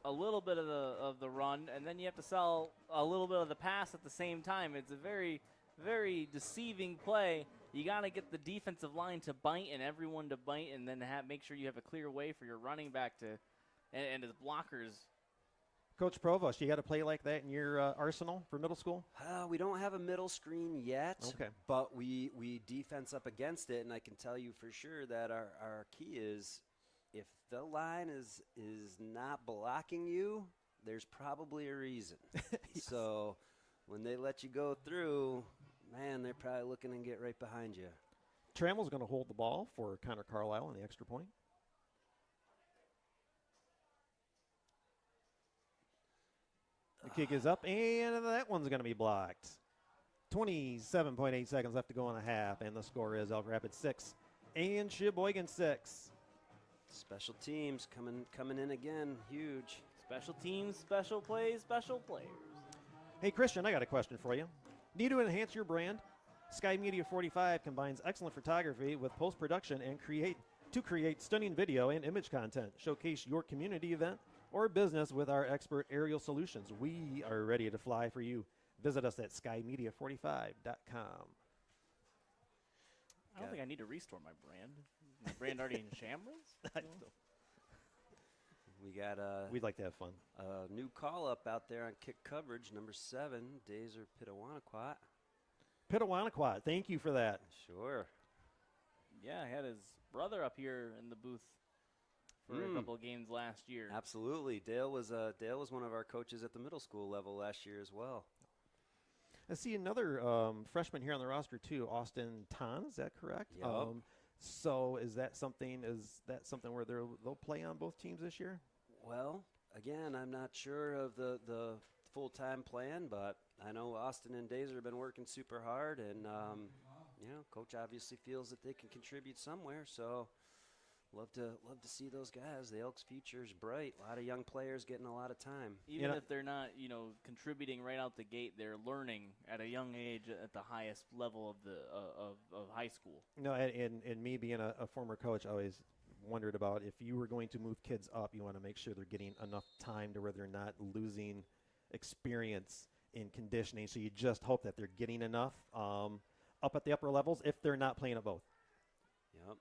a little bit of the run, and then you have to sell a little bit of the pass at the same time. It's a very, very deceiving play. You got to get the defensive line to bite and everyone to bite, and then make sure you have a clear way for your running back to and his blockers. Coach Provost, you got to play like that in your arsenal for middle school? We don't have a middle screen yet, Okay. but we defense up against it, and I can tell you for sure that our key is if the line is not blocking you, there's probably a reason. Yes. So when they let you go through, man, they're probably looking to get right behind you. Trammell's going to hold the ball for Connor Carlisle on the extra point. The kick is up, and that one's going to be blocked. 27.8 seconds left to go in a half, and the score is Elk Rapids 6 and Cheboygan 6. Special teams coming in again, huge. Special teams, special plays, special players. Hey, Christian, I got a question for you. Need to enhance your brand? Sky Media 45 combines excellent photography with post-production and create stunning video and image content. Showcase your community event or business with our expert aerial solutions. We are ready to fly for you. Visit us at skymedia45.com. I don't think I need to restore my brand. My brand already in shambles? We got We'd like to have fun. a new call-up out there on kick coverage, number 7, Dazer Pitawanaquat. Pitawanaquat, thank you for that. Sure. Yeah, I had his brother up here in the booth for a couple of games last year. Absolutely. Dale was one of our coaches at the middle school level last year as well. I see another freshman here on the roster too, Austin Tan. Is that correct? Yep. So is that something where they'll play on both teams this year? Well, again, I'm not sure of the full-time plan, but I know Austin and Dazer have been working super hard, and Coach obviously feels that they can contribute somewhere. So love to see those guys. The Elks' future is bright. A lot of young players getting a lot of time. Even if they're not, contributing right out the gate, they're learning at a young age at the highest level of the of high school. And me being a former coach, I always wondered about if you were going to move kids up, you want to make sure they're getting enough time to where they're not losing experience in conditioning. So you just hope that they're getting enough up at the upper levels if they're not playing at both. Yep.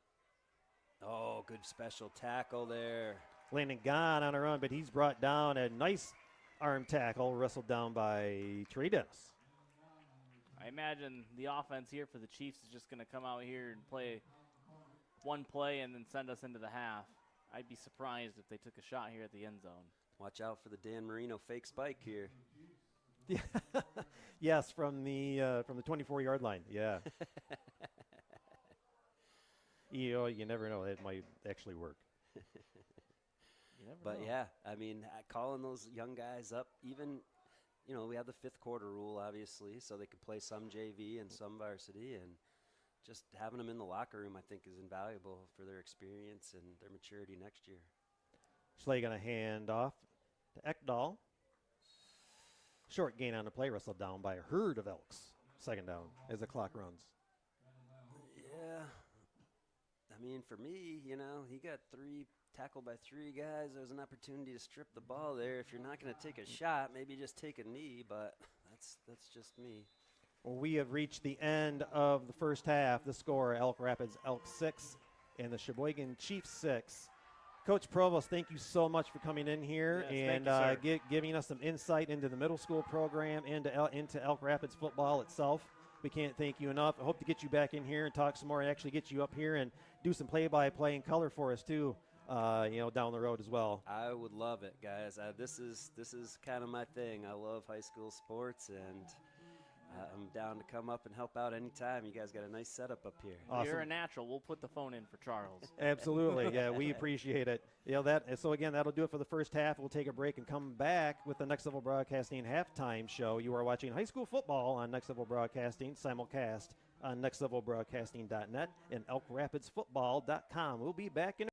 Oh, good special tackle there. Landon gone on a run, but he's brought down. A nice arm tackle, wrestled down by Trey Dennis. I imagine the offense here for the Chiefs is just going to come out here and play one play and then send us into the half. I'd be surprised if they took a shot here at the end zone. Watch out for the Dan Marino fake spike here. Yes, from the 24-yard line. Yeah. You never know. It might actually work. But yeah, I mean, calling those young guys up, even, we have the fifth quarter rule, obviously, so they could play some JV and some varsity, and just having them in the locker room, I think, is invaluable for their experience and their maturity next year. Schley going to hand off to Ekdahl. Short gain on the play, wrestled down by a herd of Elks. Second down as the clock runs. Yeah. I mean, for me, he got tackled by three guys. There was an opportunity to strip the ball there. If you're not going to take a shot, maybe just take a knee, but that's just me. Well, we have reached the end of the first half. The score, Elk Rapids, Elk 6, and the Cheboygan Chiefs 6. Coach Provost, thank you so much for coming in here and giving us some insight into the middle school program and into Elk Rapids football itself. We can't thank you enough. I hope to get you back in here and talk some more and actually get you up here and do some play-by-play in color for us too, down the road as well. I would love it, guys. This is kind of my thing. I love high school sports, and I'm down to come up and help out anytime. You guys got a nice setup up here. Awesome. You're a natural. We'll put the phone in for Charles. Absolutely. Yeah, we appreciate it. So again, that'll do it for the first half. We'll take a break and come back with the Next Level Broadcasting halftime show. You are watching high school football on Next Level Broadcasting, simulcast on nextlevelbroadcasting.net and elkrapidsfootball.com. We'll be back in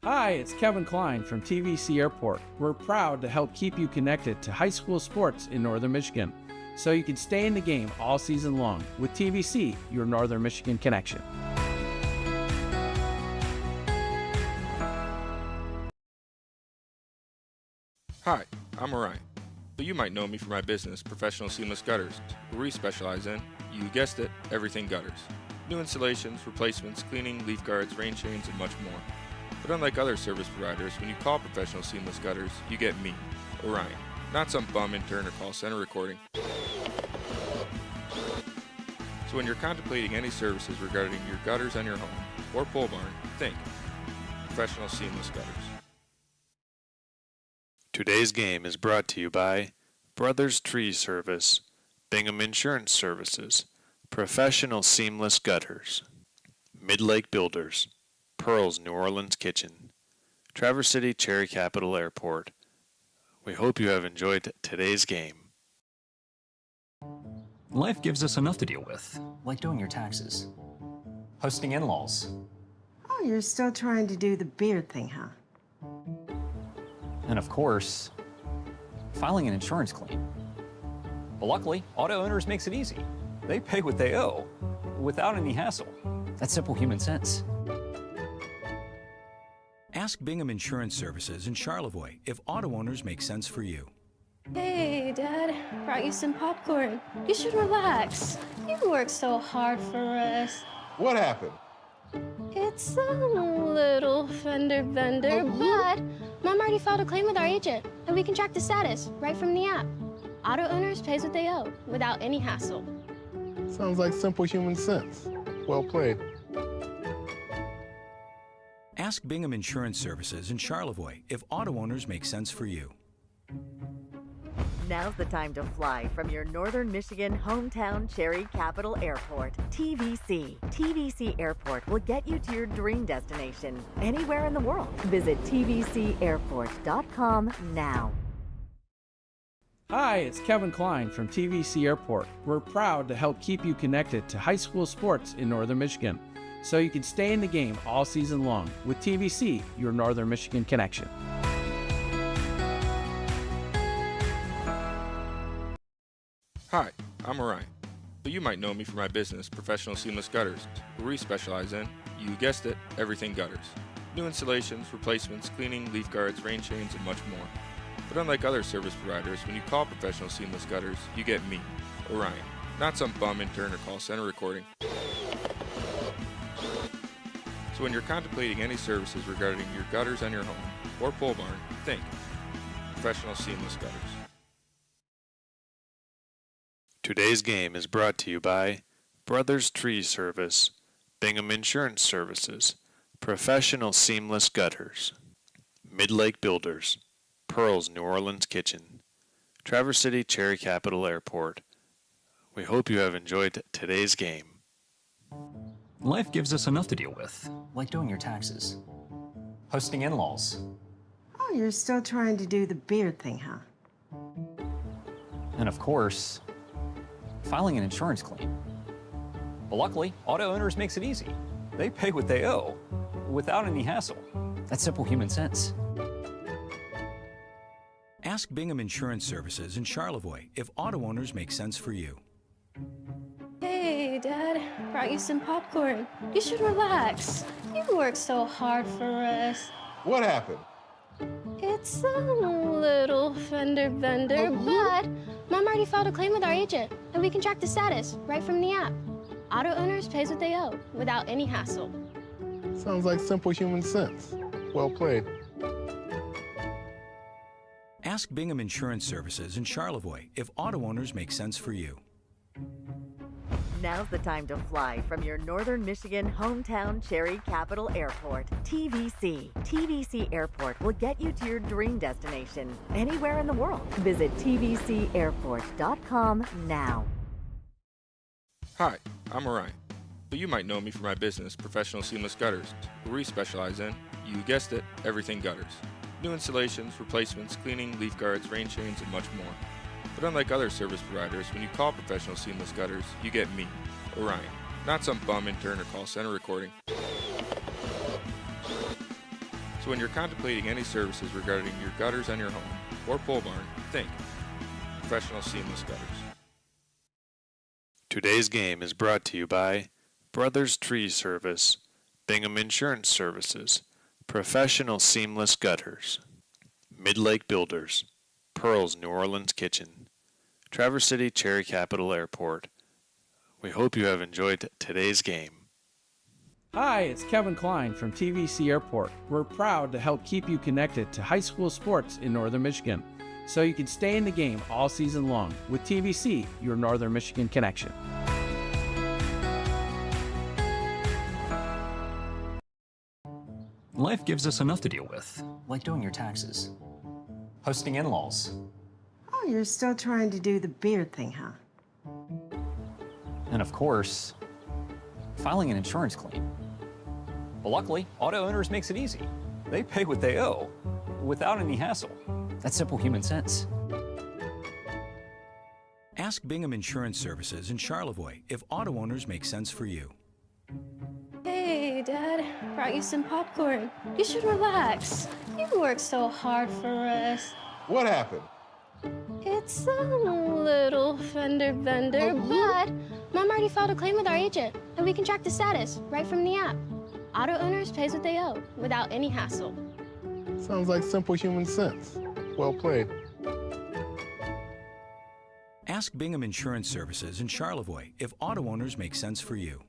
Hi, it's Kevin Klein from TVC Airport. We're proud to help keep you connected to high school sports in Northern Michigan, so you can stay in the game all season long with TVC, your Northern Michigan connection. Hi, I'm Orion, but you might know me for my business, Professional Seamless Gutters, where we specialize in, you guessed it, everything gutters. New installations, replacements, cleaning, leaf guards, rain chains, and much more. But unlike other service providers, when you call Professional Seamless Gutters, you get me, Orion, not some bum intern or call center recording. So when you're contemplating any services regarding your gutters on your home or pole barn, think Professional Seamless Gutters. Today's game is brought to you by Brothers Tree Service, Bingham Insurance Services, Professional Seamless Gutters, Mid-Lake Builders, Pearl's New Orleans Kitchen, Traverse City Cherry Capital Airport. We hope you have enjoyed today's game. Life gives us enough to deal with, like doing your taxes, hosting in-laws. Oh, you're still trying to do the beard thing, huh? And of course, filing an insurance claim. But luckily, Auto Owners makes it easy. They pay what they owe, without any hassle. That's simple human sense. Ask Bingham Insurance Services in Charlevoix if auto owners make sense for you. Hey, Dad. Brought you some popcorn. You should relax. You worked so hard for us. What happened? It's a little fender bender, but Mom already filed a claim with our agent, and we can track the status right from the app. Auto Owners pays what they owe without any hassle. Sounds like simple human sense. Well played. Ask Bingham Insurance Services in Charlevoix if auto owners make sense for you. Now's the time to fly from your Northern Michigan hometown Cherry Capital Airport. TVC. TVC Airport will get you to your dream destination anywhere in the world. Visit tvcairport.com now. Hi, it's Kevin Klein from TVC Airport. We're proud to help keep you connected to high school sports in Northern Michigan, so you can stay in the game all season long with TVC, your Northern Michigan connection. Hi, I'm Orion, but you might know me for my business, Professional Seamless Gutters, where we specialize in, you guessed it, everything gutters. New installations, replacements, cleaning, leaf guards, rain chains, and much more. But unlike other service providers, when you call Professional Seamless Gutters, you get me, Orion, not some bum intern or call center recording. So when you're contemplating any services regarding your gutters on your home or pole barn, think Professional Seamless Gutters. Today's game is brought to you by Brothers Tree Service, Bingham Insurance Services, Professional Seamless Gutters, Mid-Lake Builders, Pearl's New Orleans Kitchen, Traverse City Cherry Capital Airport. We hope you have enjoyed today's game. Life gives us enough to deal with, like doing your taxes, hosting in-laws, Oh, you're still trying to do the beard thing, huh? and of course, filing an insurance claim. But luckily, auto owners makes it easy. They pay what they owe without any hassle. That's simple human sense. Ask Bingham Insurance Services in Charlevoix if auto owners make sense for you. Hey, Dad. Brought you some popcorn. You should relax. You worked so hard for us. What happened? It's a little fender bender, but Mom already filed a claim with our agent, and we can track the status right from the app. Auto owners pays what they owe without any hassle. Sounds like simple human sense. Well played. Ask Bingham Insurance Services in Charlevoix if auto owners make sense for you. Now's the time to fly from your Northern Michigan hometown Cherry Capital Airport. TVC. TVC Airport will get you to your dream destination anywhere in the world. Visit tvcairport.com now. Hi, I'm Orion, but you might know me for my business, Professional Seamless Gutters, where we specialize in, you guessed it, everything gutters. New installations, replacements, cleaning, leaf guards, rain chains, and much more. But unlike other service providers, when you call Professional Seamless Gutters, you get me, Orion, not some bum intern or call center recording. So when you're contemplating any services regarding your gutters on your home or pole barn, think Professional Seamless Gutters. Today's game is brought to you by Brothers Tree Service, Bingham Insurance Services, Professional Seamless Gutters, Mid-Lake Builders, Pearl's New Orleans Kitchen, Traverse City Cherry Capital Airport. We hope you have enjoyed today's game. Hi, it's Kevin Klein from TVC Airport. We're proud to help keep you connected to high school sports in Northern Michigan, so you can stay in the game all season long with TVC, your Northern Michigan connection. Life gives us enough to deal with, like doing your taxes, hosting in-laws, Oh, you're still trying to do the beard thing, huh? and of course, filing an insurance claim. But luckily, auto owners makes it easy. They pay what they owe without any hassle. That's simple human sense. Ask Bingham Insurance Services in Charlevoix if auto owners make sense for you. Hey, Dad. Brought you some popcorn. You should relax. You worked so hard for us. What happened? It's a little fender bender, but Mom already filed a claim with our agent, and we can track the status right from the app. Auto owners pays what they owe without any hassle. Sounds like simple human sense. Well played. Ask Bingham Insurance Services in Charlevoix if auto owners make sense for you.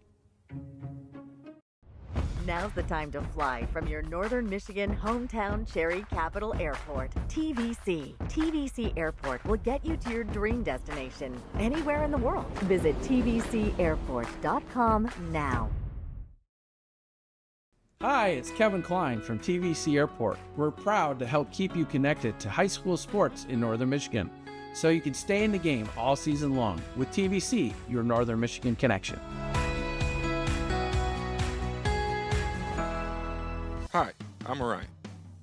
Now's the time to fly from your Northern Michigan hometown Cherry Capital Airport. TVC. TVC Airport will get you to your dream destination anywhere in the world. Visit tvcairport.com now. Hi, it's Kevin Klein from TVC Airport. We're proud to help keep you connected to high school sports in Northern Michigan, so you can stay in the game all season long with TVC, your Northern Michigan connection. Hi, I'm Orion,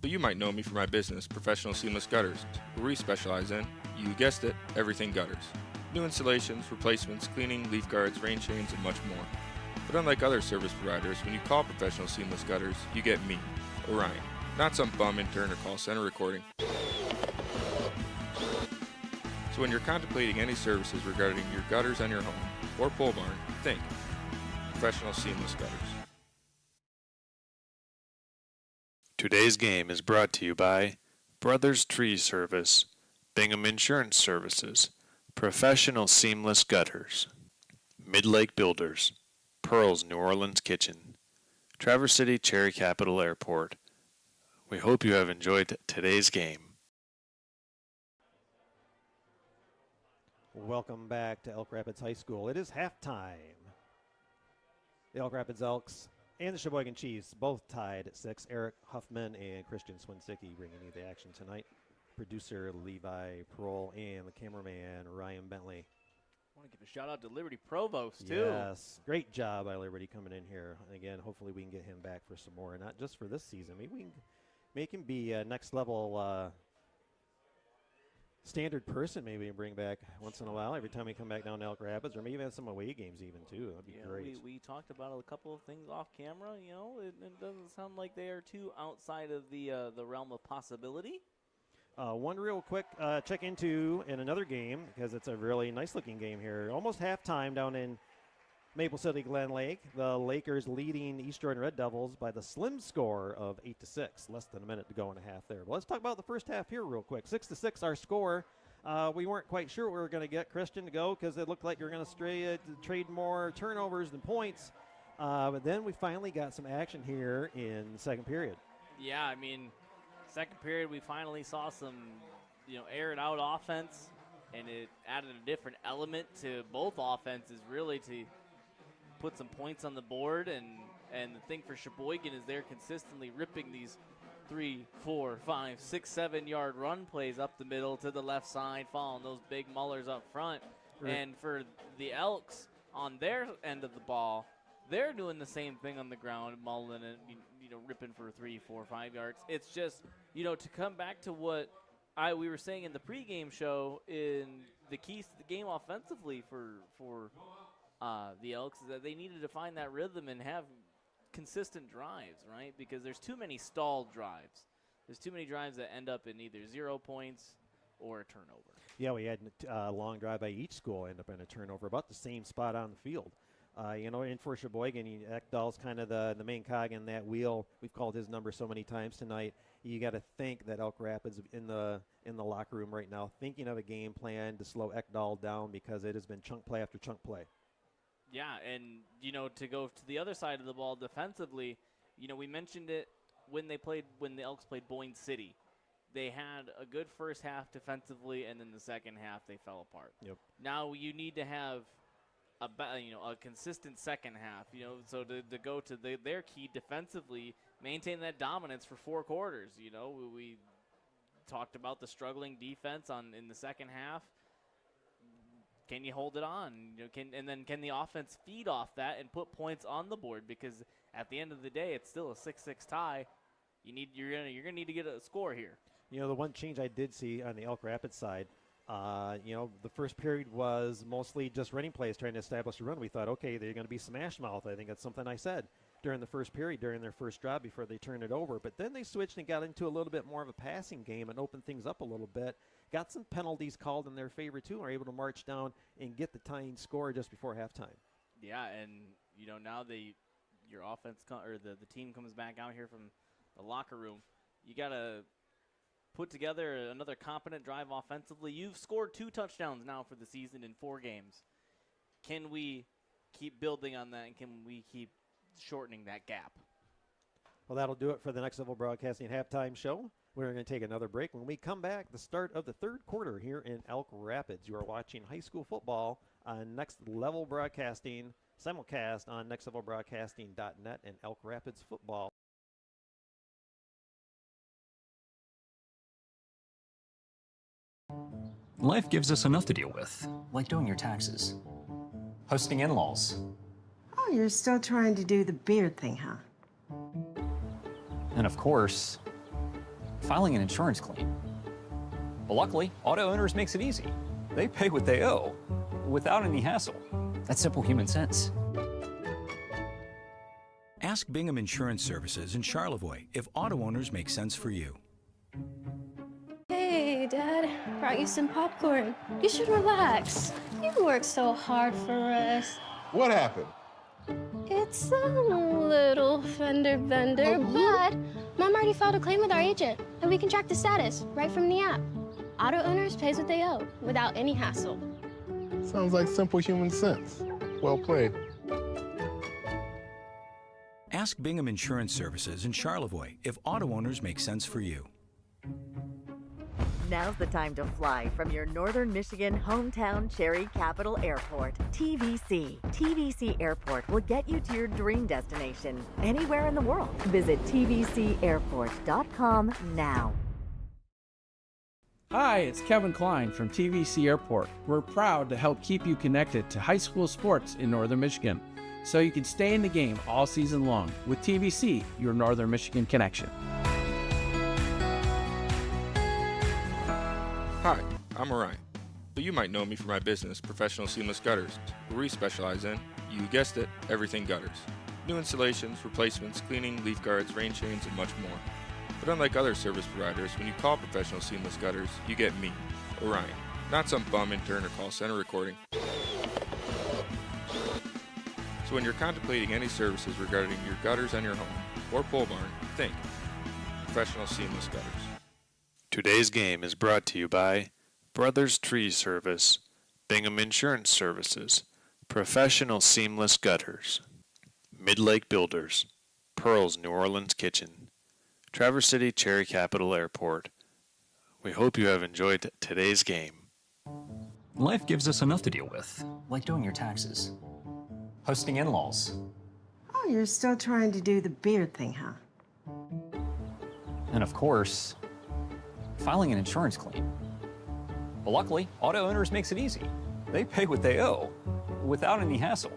but you might know me for my business, Professional Seamless Gutters, where we specialize in, You guessed it, everything gutters. New installations, replacements, cleaning, leaf guards, rain chains, and much more. But unlike other service providers, when you call Professional Seamless Gutters, you get me, Orion, not some bum intern or call center recording. So when you're contemplating any services regarding your gutters on your home or pole barn, think Professional Seamless Gutters. Today's game is brought to you by Brothers Tree Service, Bingham Insurance Services, Professional Seamless Gutters, Mid-Lake Builders, Pearl's New Orleans Kitchen, Traverse City Cherry Capital Airport. We hope you have enjoyed today's game. Welcome back to Elk Rapids High School. It is halftime. The Elk Rapids Elks and the Cheboygan Chiefs both tied at 6. Eric Huffman and Christian Swinsicki bringing you the action tonight. Producer Levi Prohl and the cameraman Ryan Bentley. I want to give a shout out to Liberty Provost, too. Yes, great job by Liberty coming in here. And again, hopefully we can get him back for some more, not just for this season. Maybe we can make him be a next level standard person, maybe, and bring back once in a while every time we come back down to Elk Rapids, or maybe even some away games even, too. That'd be great. We talked about a couple of things off camera. You know, it doesn't sound like they are too outside of the realm of possibility. One real quick check into in another game, because it's a really nice-looking game here. Almost halftime down in Maple City Glen Lake. The Lakers leading East Jordan Red Devils by the slim score of 8-6. Less than a minute to go in a half there. But let's talk about the first half here real quick. 6-6 our score. We weren't quite sure what we were going to get Christian to go, because it looked like you were going to trade more turnovers than points. But then we finally got some action here in the second period. Yeah, I mean, second period we finally saw some, aired out offense, and it added a different element to both offenses, really, to put some points on the board. And the thing for Cheboygan is they're consistently ripping these 3, 4, 5, 6, 7 yard run plays up the middle to the left side, following those big mullers up front. Right. And for the Elks on their end of the ball, they're doing the same thing on the ground, mulling and ripping for 3, 4, 5 yards. It's just to come back to what we were saying in the pregame show, in the keys to the game offensively for the Elks is that they needed to find that rhythm and have consistent drives, right? Because there's too many stalled drives. There's too many drives that end up in either 0 points or a turnover. Yeah, we had a long drive by each school end up in a turnover, about the same spot on the field. And for Cheboygan, Ekdahl's kind of the main cog in that wheel. We've called his number so many times tonight. You got to think that Elk Rapids in the locker room right now, thinking of a game plan to slow Ekdahl down, because it has been chunk play after chunk play. Yeah, and, to go to the other side of the ball defensively, we mentioned it when the Elks played Boyne City. They had a good first half defensively, and then the second half they fell apart. Yep. Now you need to have a consistent second half, so to go to their key defensively, maintain that dominance for 4 quarters. We talked about the struggling defense in the second half. Can you hold it on? Can the offense feed off that and put points on the board? Because at the end of the day, it's still a 6-6 tie. You're gonna need to get a score here. The one change I did see on the Elk Rapids side, the first period was mostly just running plays, trying to establish a run. We thought, okay, they're going to be smash mouth. I think that's something I said during the first period, during their first drive before they turned it over. But then they switched and got into a little bit more of a passing game and opened things up a little bit. Got some penalties called in their favor, too, and were able to march down and get the tying score just before halftime. Yeah, and, now your offense the team comes back out here from the locker room. You got to put together another competent drive offensively. You've scored 2 touchdowns now for the season in 4 games. Can we keep building on that, and can we keep shortening that gap? Well, that'll do it for the Next Level Broadcasting halftime show. We're going to take another break. When we come back, the start of the third quarter here in Elk Rapids. You are watching high school football on Next Level Broadcasting, simulcast on nextlevelbroadcasting.net and Elk Rapids football. Life gives us enough to deal with, like doing your taxes, hosting in-laws. Oh, you're still trying to do the beard thing, huh? And of course, filing an insurance claim. But luckily, auto owners makes it easy. They pay what they owe without any hassle. That's simple human sense. Ask Bingham Insurance Services in Charlevoix if auto owners make sense for you. Hey, Dad. Brought you some popcorn. You should relax. You worked so hard for us. What happened? It's a little fender bender, but Mom already filed a claim with our agent, and we can track the status right from the app. Auto owners pays what they owe without any hassle. Sounds like simple human sense. Well played. Ask Bingham Insurance Services in Charlevoix if auto owners make sense for you. Now's the time to fly from your Northern Michigan hometown Cherry Capital Airport. TVC. TVC Airport will get you to your dream destination anywhere in the world. Visit tvcairport.com now. Hi, it's Kevin Klein from TVC Airport. We're proud to help keep you connected to high school sports in Northern Michigan, so you can stay in the game all season long with TVC, your Northern Michigan connection. Hi, I'm Orion, but you might know me for my business, Professional Seamless Gutters, where we specialize in, you guessed it, everything gutters. New installations, replacements, cleaning, leaf guards, rain chains, and much more. But unlike other service providers, when you call Professional Seamless Gutters, you get me, Orion, not some bum intern or call center recording. So when you're contemplating any services regarding your gutters on your home or pole barn, think Professional Seamless Gutters. Today's game is brought to you by Brothers Tree Service, Bingham Insurance Services, Professional Seamless Gutters, Mid-Lake Builders, Pearl's New Orleans Kitchen, Traverse City Cherry Capital Airport. We hope you have enjoyed today's game. Life gives us enough to deal with, like doing your taxes, hosting in-laws, Oh, you're still trying to do the beard thing, huh? and of course, filing an insurance claim. But luckily, auto owners makes it easy. They pay what they owe without any hassle.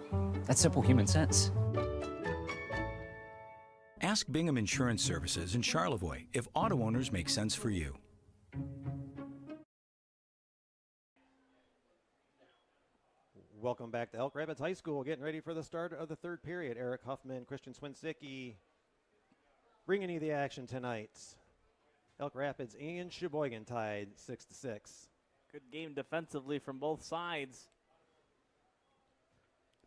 That's simple human sense. Ask Bingham Insurance Services in Charlevoix if auto owners make sense for you. Welcome back to Elk Rapids High School. Getting ready for the start of the third period. Eric Huffman, Christian Swinsicki bringing you the action tonight. Elk Rapids and Cheboygan tied 6-6. Good game defensively from both sides.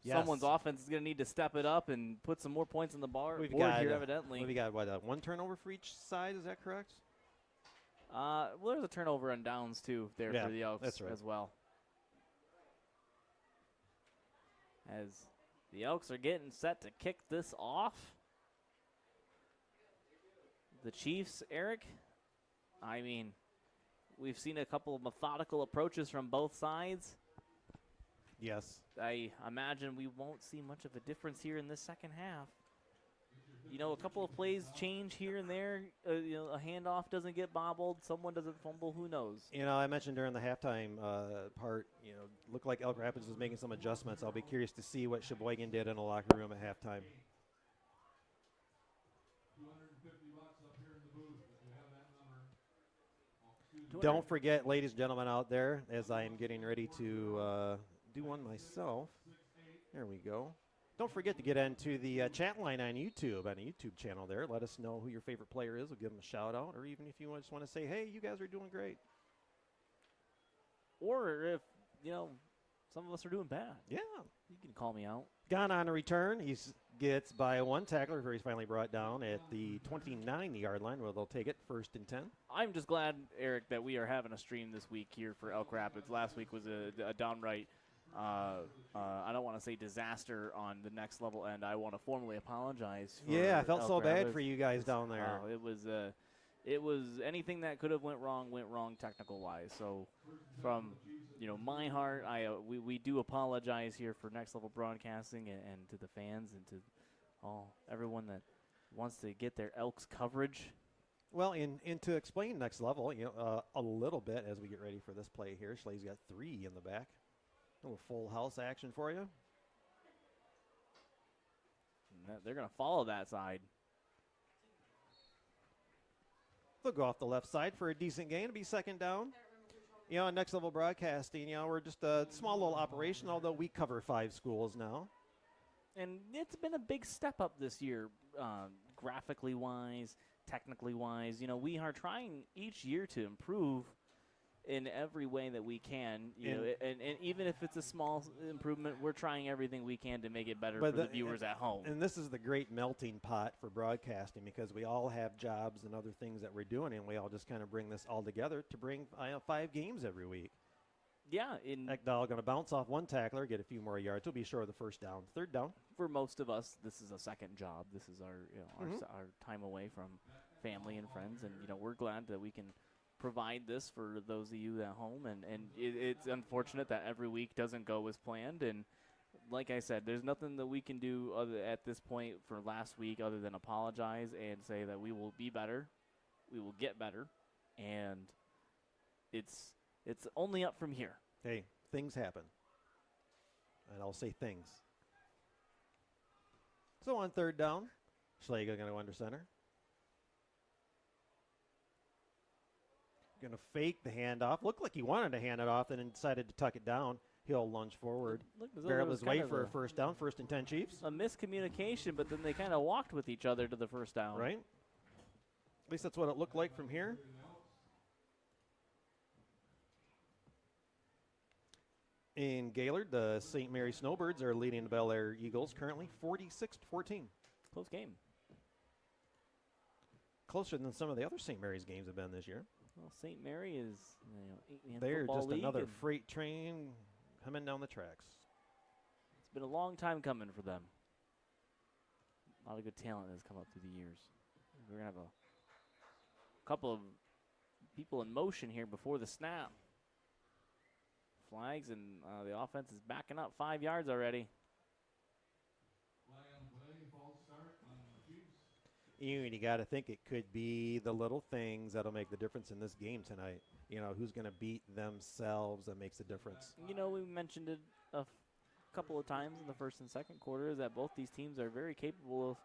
Yes. Someone's offense is going to need to step it up and put some more points on the board here, evidently. We got one turnover for each side, is that correct? Well, there's a turnover on downs, too, there for the Elks that's right. as well. As the Elks are getting set to kick this off. The Chiefs, Eric, I mean, we've seen a couple of methodical approaches from both sides. Yes. I imagine we won't see much of a difference here in this second half. You know, a couple of plays change here and there. A handoff doesn't get bobbled. Someone doesn't fumble. Who knows? You know, I mentioned during the halftime part, looked like Elk Rapids was making some adjustments. I'll be curious to see what Cheboygan did in the locker room at halftime. Don't forget, ladies and gentlemen out there, as I am getting ready to do one myself. There we go. Don't forget to get into the chat line on YouTube, on the YouTube channel there. Let us know who your favorite player is. We'll give them a shout out, or even if you just want to say, hey, you guys are doing great. Or if, some of us are doing bad. Yeah. You can call me out. Gone on a return. He gets by one tackler where he's finally brought down at the 29-yard line where they'll take it 1st and 10. I'm just glad, Eric, that we are having a stream this week here for Elk Rapids. Last week was a downright, I don't want to say disaster on the next level end. I want to formally apologize. Yeah, I felt Elk so Rapids. bad for you guys down there. It was anything that could have went wrong technical wise. So from my heart, we do apologize here for Next Level Broadcasting and to the fans and to everyone that wants to get their Elks coverage. Well, and to explain Next Level, a little bit as we get ready for this play here. Schlee's got 3 in the back. A little full house action for you. They're going to follow that side. They'll go off the left side for a decent gain. It'll be 2nd down. On Next Level Broadcasting, we're just a small little operation, although we cover 5 schools now. And it's been a big step up this year, graphically wise, technically wise. We are trying each year to improve in every way that we can. And even if it's a small improvement, we're trying everything we can to make it better for the viewers at home. And this is the great melting pot for broadcasting, because we all have jobs and other things that we're doing, and we all just kind of bring this all together to bring 5 games every week. Yeah. Ekdahl going to bounce off one tackler, get a few more yards. We'll be sure of the first down. Third down. For most of us, this is a second job. This is our time away from family and friends, and we're glad that we can provide this for those of you at home. And it's unfortunate that every week doesn't go as planned. And like I said, there's nothing that we can do at this point for last week other than apologize and say that we will be better, we will get better, and it's only up from here. Hey, things happen. And I'll say things. So on third down, Schlegel going to go under center. Going to fake the handoff. Looked like he wanted to hand it off and then decided to tuck it down. He'll lunge forward. Barrel his way for a first down. 1st and 10 Chiefs. A miscommunication, but then they kind of walked with each other to the first down. Right. At least that's what it looked like from here. In Gaylord, the St. Mary Snowbirds are leading the Bel Air Eagles currently 46-14. Close game. Closer than some of the other St. Mary's games have been this year. Well, St. Mary is 8-man They're football just league, another and freight train coming down the tracks. it's been a long time coming for them. A lot of good talent has come up through the years. We're going to have a couple of people in motion here before the snap. Flags, and the offense is backing up 5 yards already. You got to think it could be the little things that'll make the difference in this game tonight. Who's going to beat themselves that makes a difference. We mentioned it a couple of times in the first and second quarters that both these teams are very capable of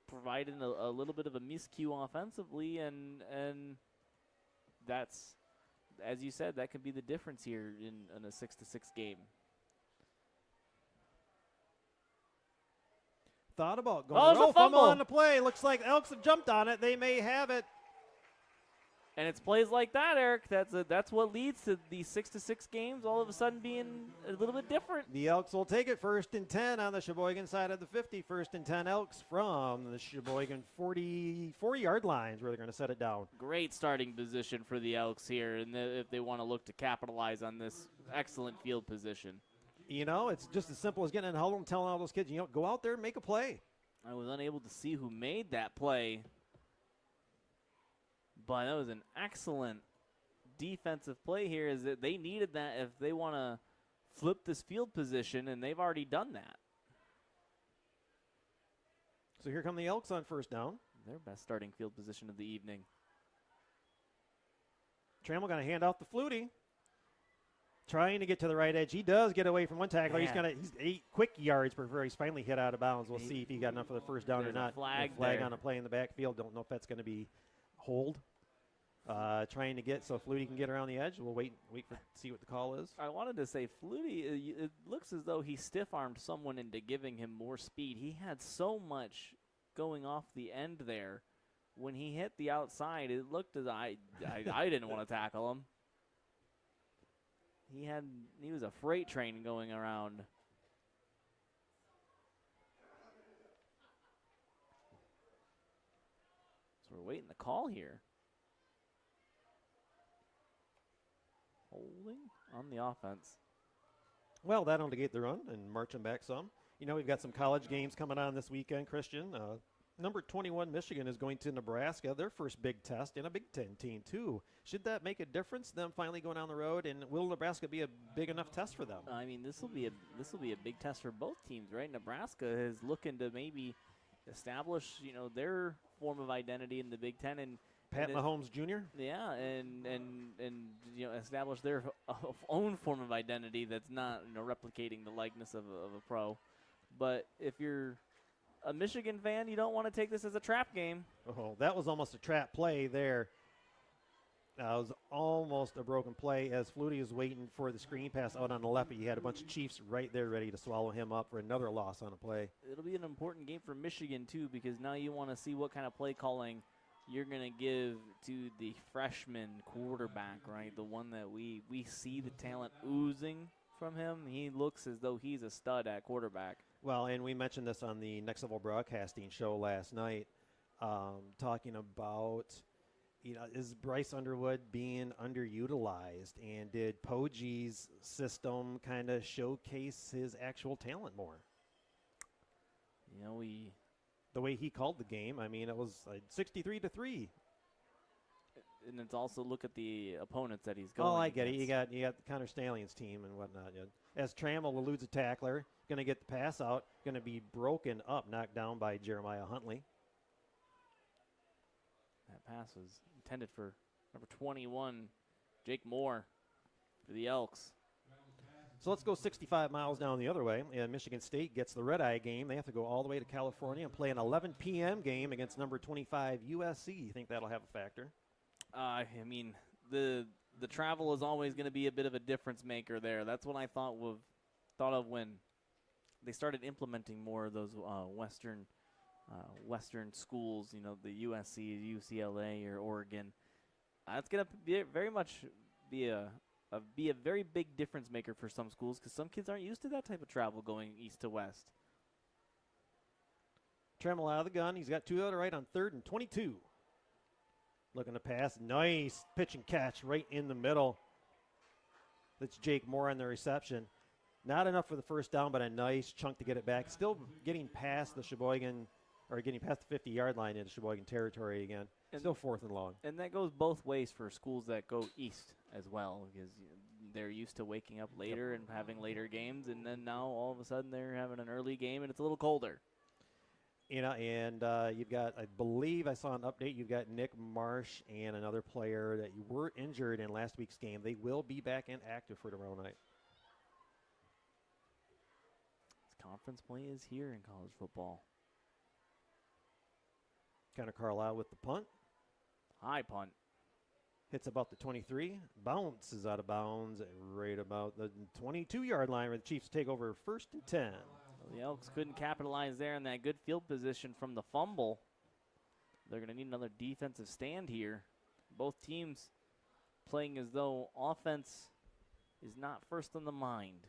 providing a little bit of a miscue offensively, and that's, as you said, that could be the difference here in a 6-6 game. Thought about going. It's a fumble on the play. Looks like Elks have jumped on it. They may have it. And it's plays like that, Eric. That's what leads to these 6-6 games all of a sudden being a little bit different. The Elks will take it 1st and 10 on the Cheboygan side of the 50. 1st and 10 Elks from the Cheboygan 44-yard lines where they're going to set it down. Great starting position for the Elks here, and if they want to look to capitalize on this excellent field position. It's just as simple as getting in the huddle and telling all those kids, go out there and make a play. I was unable to see who made that play, but that was an excellent defensive play here. Is that they needed that if they want to flip this field position, and they've already done that. So here come the Elks on 1st down. Their best starting field position of the evening. Trammell going to hand off the Flutie. Trying to get to the right edge. He does get away from one tackler. He's 8 quick yards before he's finally hit out of bounds. We'll see if he got enough for the first down or not. Flag on a play in the backfield. Don't know if that's going to be hold. Trying to get so Flutie can get around the edge. We'll wait for see what the call is. I wanted to say Flutie, it looks as though he stiff-armed someone into giving him more speed. He had so much going off the end there. When he hit the outside, it looked as I didn't want to tackle him. He was a freight train going around. So we're waiting the call here. Holding on the offense. Well, that'll negate the run and march them back some. We've got some college games coming on this weekend, Christian. Number 21, Michigan, is going to Nebraska, their first big test, and a Big Ten team, too. Should that make a difference, them finally going down the road, and will Nebraska be a big enough test for them? I mean, this will be a big test for both teams, right? Nebraska is looking to maybe establish, their form of identity in the Big Ten, and Pat Mahomes Jr.? Yeah, and establish their own form of identity that's not, replicating the likeness of a pro. But if you're a Michigan fan, you don't want to take this as a trap game. Oh, that was almost a trap play there. That was almost a broken play as Flutie was waiting for the screen pass out on the left, but you had a bunch of Chiefs right there ready to swallow him up for another loss on a play. It'll be an important game for Michigan, too, because now you want to see what kind of play calling you're going to give to the freshman quarterback, right? The one that we see the talent oozing from him. He looks as though he's a stud at quarterback. Well, and we mentioned this on the Next Level Broadcasting show last night, talking about, is Bryce Underwood being underutilized, and did Poggi's system kind of showcase his actual talent more? The way he called the game, I mean, it was like 63-3. And it's also look at the opponents that he's going. Oh, I get against. it. You got the Connor Stalions team and whatnot. As Trammell eludes a tackler, going to get the pass out, going to be broken up, knocked down by Jeremiah Huntley. That pass was intended for number 21, Jake Moore, for the Elks. So let's go 65 miles down the other way. And Michigan State gets the red-eye game. They have to go all the way to California and play an 11 p.m. game against number 25 USC. You think that'll have a factor? I mean, the travel is always going to be a bit of a difference maker there. That's what I thought of when they started implementing more of those Western schools. The USC, UCLA, or Oregon. That's going to be very much be a very big difference maker for some schools because some kids aren't used to that type of travel going east to west. Trammell out of the gun. He's got two out of right on 3rd and 22. Looking to pass. Nice pitch and catch right in the middle. That's Jake Moore on the reception. Not enough for the first down, but a nice chunk to get it back. Still getting past the Cheboygan, or getting past the 50-yard line into Cheboygan territory again. Still 4th and long. And that goes both ways for schools that go east as well, because they're used to waking up later and having later games, and then now all of a sudden they're having an early game and it's a little colder. And you've got, I believe I saw an update, you've got Nick Marsh and another player that you were injured in last week's game. They will be back and active for tomorrow night. This conference play is here in college football. Connor Carlisle with the punt. High punt. Hits about the 23. Bounces out of bounds right about the 22-yard line where the Chiefs take over 1st and 10. The Elks couldn't capitalize there in that good field position from the fumble. They're going to need another defensive stand here. Both teams playing as though offense is not first in the mind.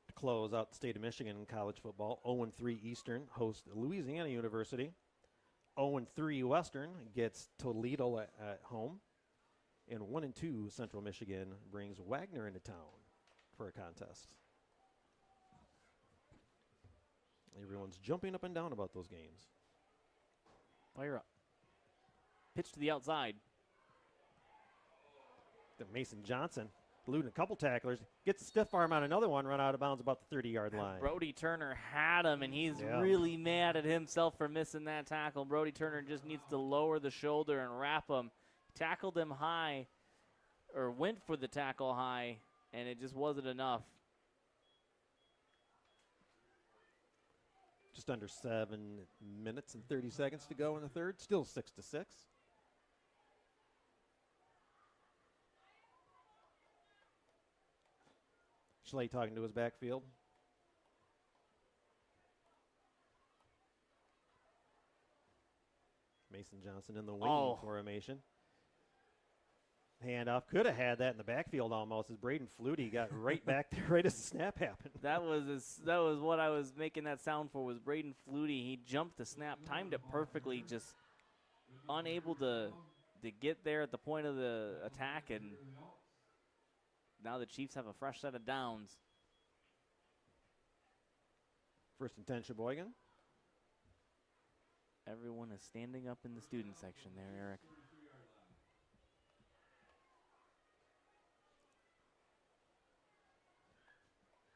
To close out the state of Michigan in college football, 0-3 Eastern hosts Louisiana University. 0-3 Western gets Toledo at home. And 1-2 Central Michigan brings Wagner into town for a contest. Everyone's jumping up and down about those games. Fire up. Pitch to the outside. The Mason Johnson, eluding a couple tacklers, gets a stiff arm on another one, run out of bounds about the 30-yard line. Brody Turner had him, and he's really mad at himself for missing that tackle. Brody Turner just needs to lower the shoulder and wrap him. Tackled him high, or went for the tackle high, and it just wasn't enough. Just under 7 minutes and 30 seconds to go in the third. Still 6-6. Schley talking to his backfield. Mason Johnson in the wing formation. Handoff. Could have had that in the backfield almost as Braden Flutie got right back there right as the snap happened. That was what I was making that sound for, was Braden Flutie. He jumped the snap, timed it perfectly, just unable to get there at the point of the attack, and now the Chiefs have a fresh set of downs. 1st and 10 Cheboygan. Everyone is standing up in the student section there, Eric.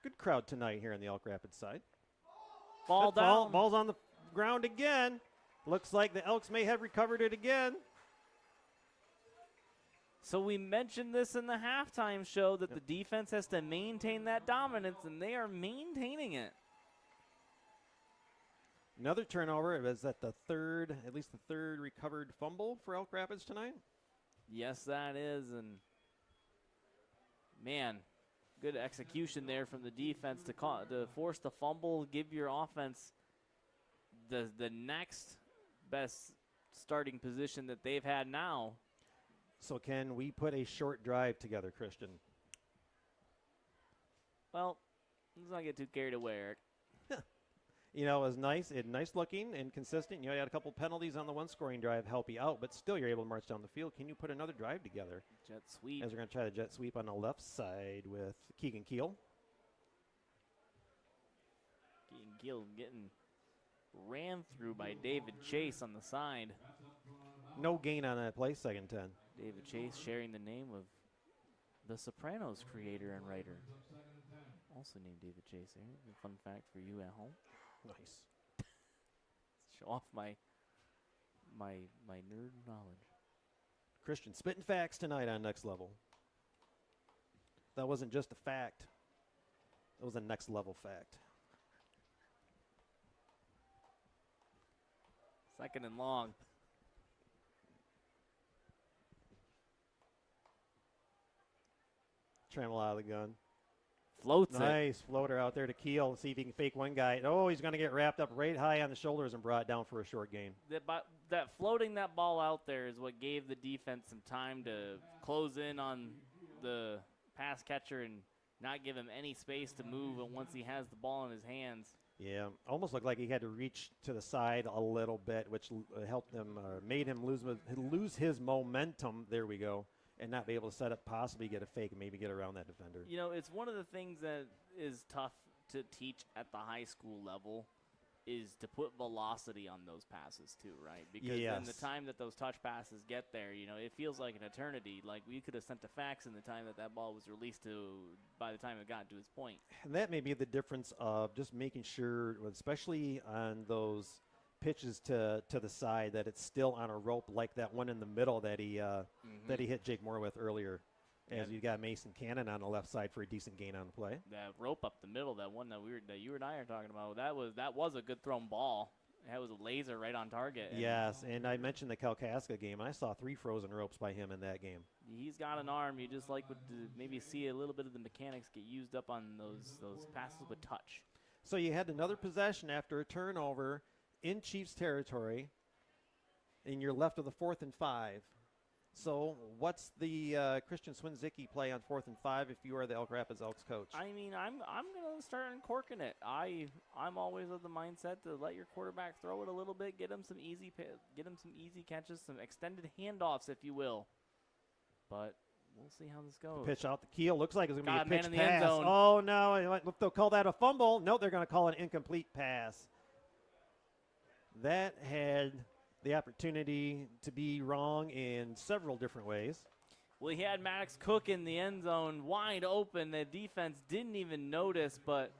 Good crowd tonight here on the Elk Rapids side. Ball down. Ball's on the ground again. Looks like the Elks may have recovered it again. So we mentioned this in the halftime show that the defense has to maintain that dominance, and they are maintaining it. Another turnover. It was at least the third recovered fumble for Elk Rapids tonight. Yes, that is. And, man, good execution there from the defense to force the fumble, give your offense the next best starting position that they've had now. So can we put a short drive together, Christian? Well, let's not get too carried away, Eric. You know, it was nice looking and consistent. You know, you had a couple penalties on the one scoring drive help you out, but still you're able to march down the field. Can you put another drive together? Jet sweep. As we're going to try the jet sweep on the left side with Keegan Keel. Keegan Keel getting ran through by David Chase on the side. No gain on that play, 2nd and 10. David Chase sharing the name of the Sopranos creator and writer. Also named David Chase. Here's a fun fact for you at home. Nice. Show off my nerd knowledge. Christian spitting facts tonight on Next Level. That wasn't just a fact. That was a next level fact. 2nd and long. Trammell out of the gun. Floats it. Nice floater out there to Keel. See if he can fake one guy. Oh, he's going to get wrapped up right high on the shoulders and brought down for a short gain. That floating that ball out there is what gave the defense some time to close in on the pass catcher and not give him any space to move. And once he has the ball in his hands. Yeah, almost looked like he had to reach to the side a little bit, which helped him, made him lose his momentum. There we go. And not be able to set up, possibly get a fake, and maybe get around that defender. You know, it's one of the things that is tough to teach at the high school level is to put velocity on those passes too, right? Because then the time that those touch passes get there, you know, it feels like an eternity. Like we could have sent a fax in the time that ball was released to by the time it got to its point. And that may be the difference of just making sure, especially on those pitches to the side, that it's still on a rope like that one in the middle that he hit Jake Moore with earlier. As you got Mason Cannon on the left side for a decent gain on the play. That rope up the middle, that one that you and I are talking about, that was a good thrown ball. That was a laser right on target. Yes, and I mentioned the Kalkaska game. I saw 3 frozen ropes by him in that game. He's got an arm. You just like would maybe see a little bit of the mechanics get used up on those passes with touch. So you had another possession after a turnover in Chiefs territory, and you're left with a 4th and 5. So what's the Christian Swinzicki play on 4th and 5 if you are the Elk Rapids Elks coach? I mean, I'm gonna start uncorking it. I'm always of the mindset to let your quarterback throw it a little bit, get him some easy catches, some extended handoffs, if you will. But we'll see how this goes. Pitch out the Keel. Looks like it's going to be a pitch man in the pass. end zone. Oh, no. They'll call that a fumble. No, they're going to call it an incomplete pass. That had the opportunity to be wrong in several different ways. Well, he had Maddox Cook in the end zone wide open. The defense didn't even notice, but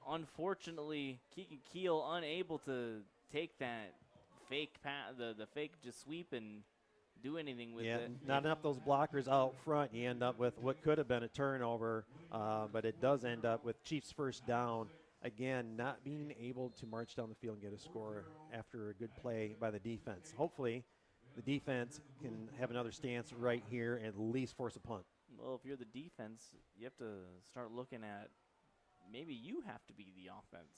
unfortunately, Keegan Keel unable to take that fake the fake just sweep and do anything with it. Not enough those blockers out front. You end up with what could have been a turnover, but it does end up with Chiefs first down. Again, not being able to march down the field and get a score after a good play by the defense. Hopefully, the defense can have another stance right here and at least force a punt. Well, if you're the defense, you have to start looking at maybe you have to be the offense.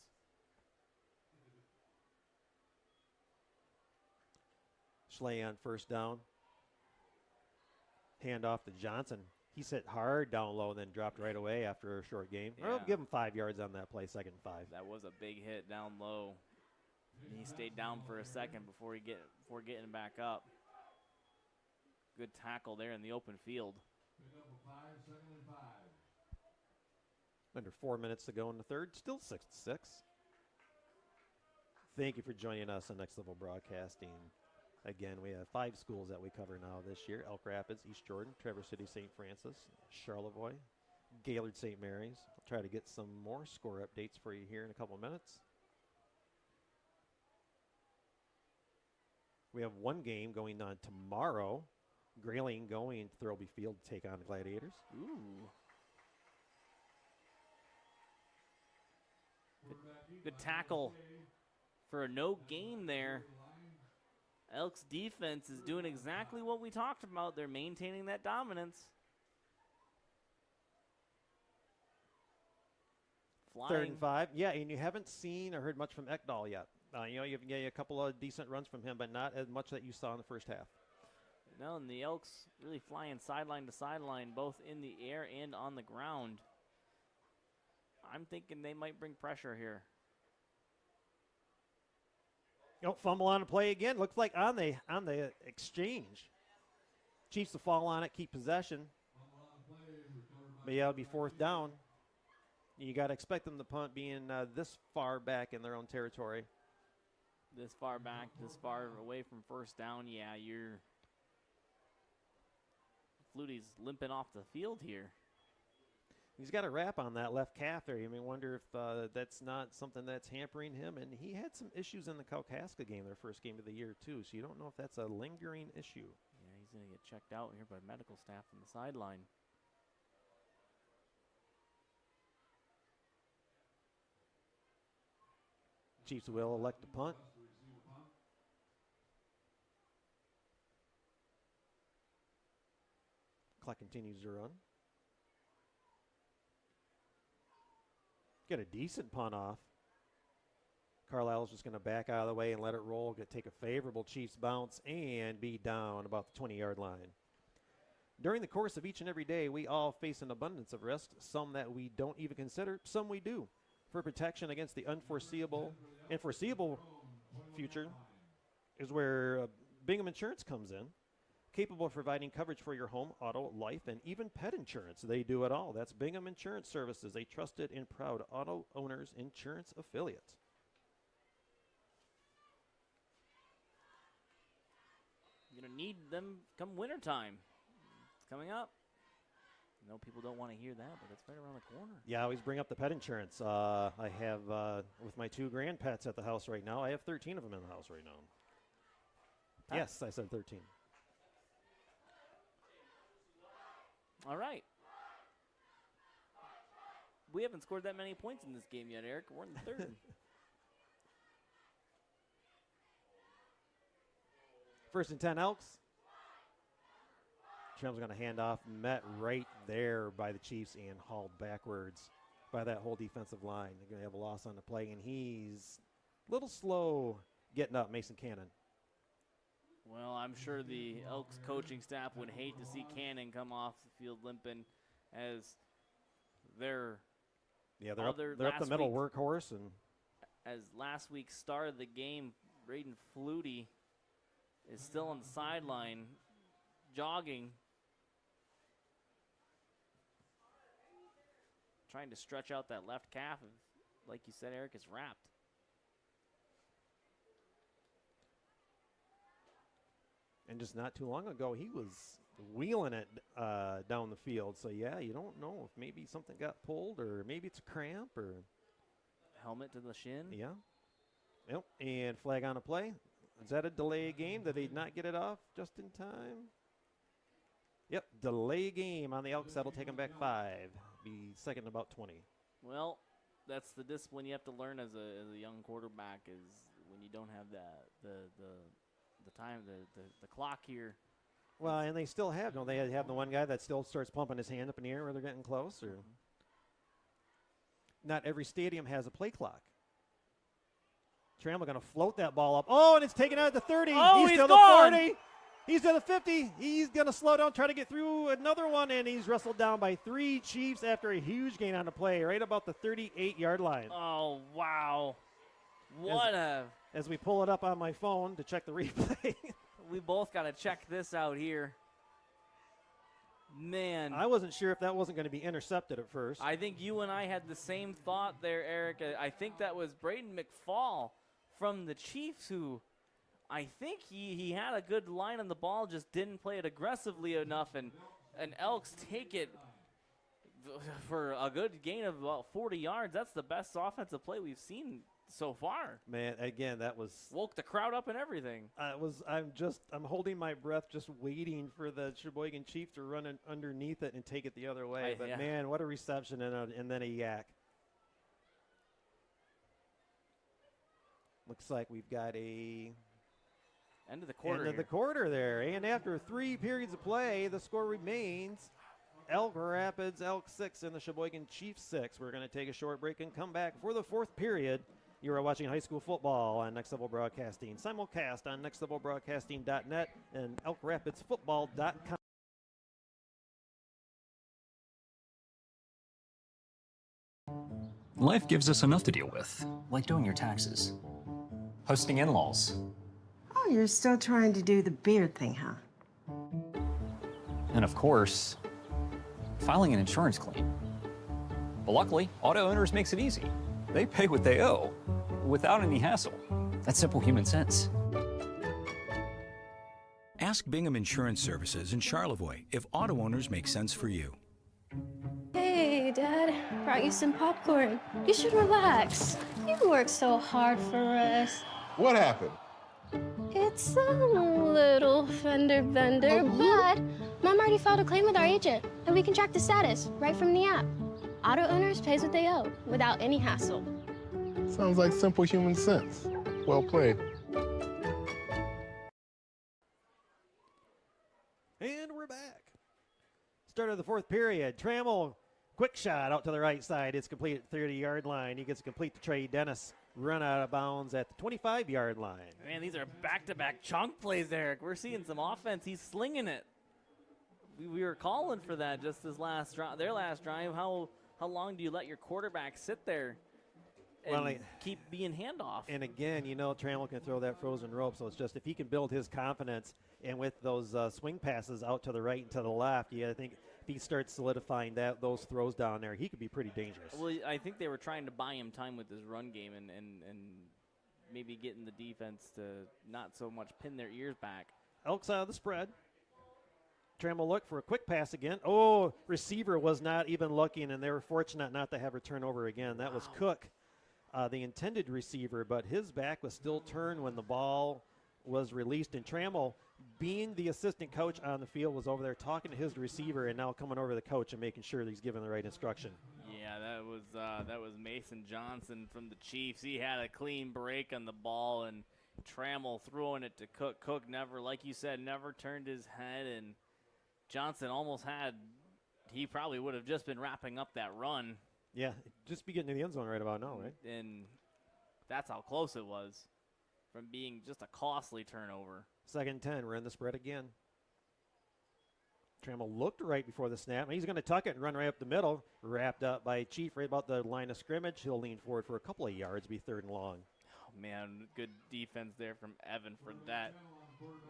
Schley on first down. Hand off to Johnson. He's hit hard down low and then dropped right away after a short game. Yeah. I'll give him 5 yards on that play, 2nd and 5. That was a big hit down low. He stayed down for a second before getting back up. Good tackle there in the open field. Under 4 minutes to go in the third. Still 6-6. Thank you for joining us on Next Level Broadcasting. Again, we have 5 schools that we cover now this year: Elk Rapids, East Jordan, Traverse City, St. Francis, Charlevoix, Gaylord, St. Mary's. I'll try to get some more score updates for you here in a couple of minutes. We have one game going on tomorrow. Grayling going to Thirlby Field to take on the Gladiators. Ooh. Good tackle for a no gain there. Elks defense is doing exactly what we talked about. They're maintaining that dominance. Flying. 3rd and 5. Yeah, and you haven't seen or heard much from Ekdahl yet. You've got a couple of decent runs from him, but not as much that you saw in the first half. No, and the Elks really flying sideline to sideline, both in the air and on the ground. I'm thinking they might bring pressure here. Fumble on the play again. Looks like on the exchange. Chiefs will fall on it, keep possession. But yeah, it'll be 4th down. You got to expect them to punt being this far back in their own territory. This far back, this far away from 1st down. Yeah, Flutie's limping off the field here. He's got a wrap on that left calf there. You may wonder if that's not something that's hampering him. And he had some issues in the Kalkaska game, their first game of the year, too. So you don't know if that's a lingering issue. Yeah, he's going to get checked out here by medical staff on the sideline. Chiefs will elect to punt. Clock continues to run. Get a decent punt off. Carlisle's just going to back out of the way and let it roll, take a favorable Chiefs bounce, and be down about the 20-yard line. During the course of each and every day, we all face an abundance of risks, some that we don't even consider, some we do. For protection against the unforeseeable and foreseeable future is where Bingham Insurance comes in, capable of providing coverage for your home, auto, life, and even pet insurance. They do it all. That's Bingham Insurance Services, a trusted and proud auto owners insurance affiliate. You're going to need them come wintertime. It's coming up. I know people don't want to hear that, but it's right around the corner. Yeah, I always bring up the pet insurance. I have, with my 2 grand pets at the house right now, I have 13 of them in the house right now. Yes, I said 13. All right. We haven't scored that many points in this game yet, Eric. We're in the 3rd. First and 10 Elks. Trum's going to hand off, met right there by the Chiefs and hauled backwards by that whole defensive line. They're going to have a loss on the play, and he's a little slow getting up, Mason Cannon. Well, I'm sure the Elks coaching staff would hate to see Cannon come off the field limping as they're up the middle workhorse. And as last week's star of the game, Braden Flutie, is still on the sideline jogging, trying to stretch out that left calf. Like you said, Eric, is wrapped. And just not too long ago, he was wheeling it down the field. So, yeah, you don't know if maybe something got pulled or maybe it's a cramp or. Helmet to the shin. Yeah. Yep. And flag on a play. Is that a delay game? Did they not get it off just in time? Yep. Delay game on the Elks. That'll take them back 5. Be second about 20. Well, that's the discipline you have to learn as a young quarterback is when you don't have the time, the clock here. Well, and they still have, don't they have the one guy that still starts pumping his hand up in the air where they're getting close? Or not every stadium has a play clock. Trammell going to float that ball up. Oh, and it's taken out at the 30. Oh, he's to gone. The 40. He's to the 50. He's going to slow down, try to get through another one, and he's wrestled down by 3 Chiefs after a huge gain on the play, right about the 38-yard line. Oh, wow. As we pull it up on my phone to check the replay. We both got to check this out here. Man. I wasn't sure if that wasn't going to be intercepted at first. I think you and I had the same thought there, Eric. I think that was Braden McFall from the Chiefs who I think he had a good line on the ball, just didn't play it aggressively enough, and Elks take it for a good gain of about 40 yards. That's the best offensive play we've seen so far. Man, again, that was woke the crowd up and everything. I'm holding my breath, just waiting for the Cheboygan Chief to run underneath it and take it the other way. But man, what a reception and then a yak. Looks like we've got a end of the quarter. End of the quarter there. And after 3 periods of play, the score remains Elk Rapids, Elk 6, and the Cheboygan Chiefs 6. We're going to take a short break and come back for the 4th period. You are watching high school football on Next Level Broadcasting. Simulcast on nextlevelbroadcasting.net and elkrapidsfootball.com. Life gives us enough to deal with, like doing your taxes, hosting in-laws, Oh, you're still trying to do the beard thing, huh? and of course, filing an insurance claim. But luckily, Auto Owners makes it easy. They pay what they owe, without any hassle. That's simple human sense. Ask Bingham Insurance Services in Charlevoix if auto owners make sense for you. Hey, Dad. Brought you some popcorn. You should relax. You worked so hard for us. What happened? It's a little fender bender, but Mom already filed a claim with our agent, and we can track the status right from the app. Auto Owners pays what they owe without any hassle. Sounds like simple human sense. Well played. And we're back. Start of the 4th period. Trammell, quick shot out to the right side. It's complete at the 30-yard line. He gets to complete to Trey Dennis. Run out of bounds at the 25-yard line. Man, these are back-to-back chunk plays, Eric. We're seeing some offense. He's slinging it. We were calling for that just this last drive. Their last drive. How long do you let your quarterback sit there and keep being handoff? And again, you know, Trammell can throw that frozen rope, so it's just if he can build his confidence and with those swing passes out to the right and to the left, I think if he starts solidifying those throws down there, he could be pretty dangerous. Well, I think they were trying to buy him time with his run game and maybe getting the defense to not so much pin their ears back. Elks out of the spread. Trammell looked for a quick pass again. Oh, receiver was not even looking, and they were fortunate not to have a turnover again. That was Cook, the intended receiver, but his back was still turned when the ball was released. And Trammell, being the assistant coach on the field, was over there talking to his receiver and now coming over to the coach and making sure that he's giving the right instruction. Yeah, that was Mason Johnson from the Chiefs. He had a clean break on the ball, and Trammell throwing it to Cook. Cook never, like you said, never turned his head, and Johnson almost had, he probably would have just been wrapping up that run. Yeah, just be getting to the end zone right about now, right? And that's how close it was from being just a costly turnover. 2nd and 10, we're in the spread again. Trammell looked right before the snap. He's going to tuck it and run right up the middle. Wrapped up by Chief right about the line of scrimmage. He'll lean forward for a couple of yards, be 3rd and long. Oh, man, good defense there from Evan for that.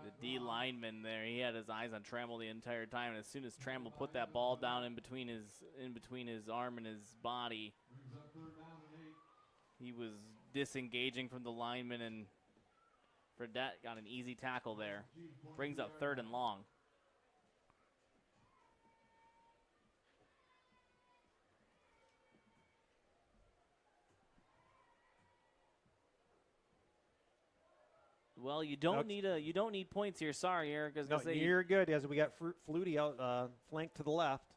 The D lineman there, he had his eyes on Trammell the entire time, and as soon as Trammell put that ball down in between his arm and his body, he was disengaging from the lineman, and Fredette got an easy tackle there. Brings up 3rd and long. Well, you don't need points here. Sorry, Eric. I was gonna say you're good. As we got Flutie out flanked to the left.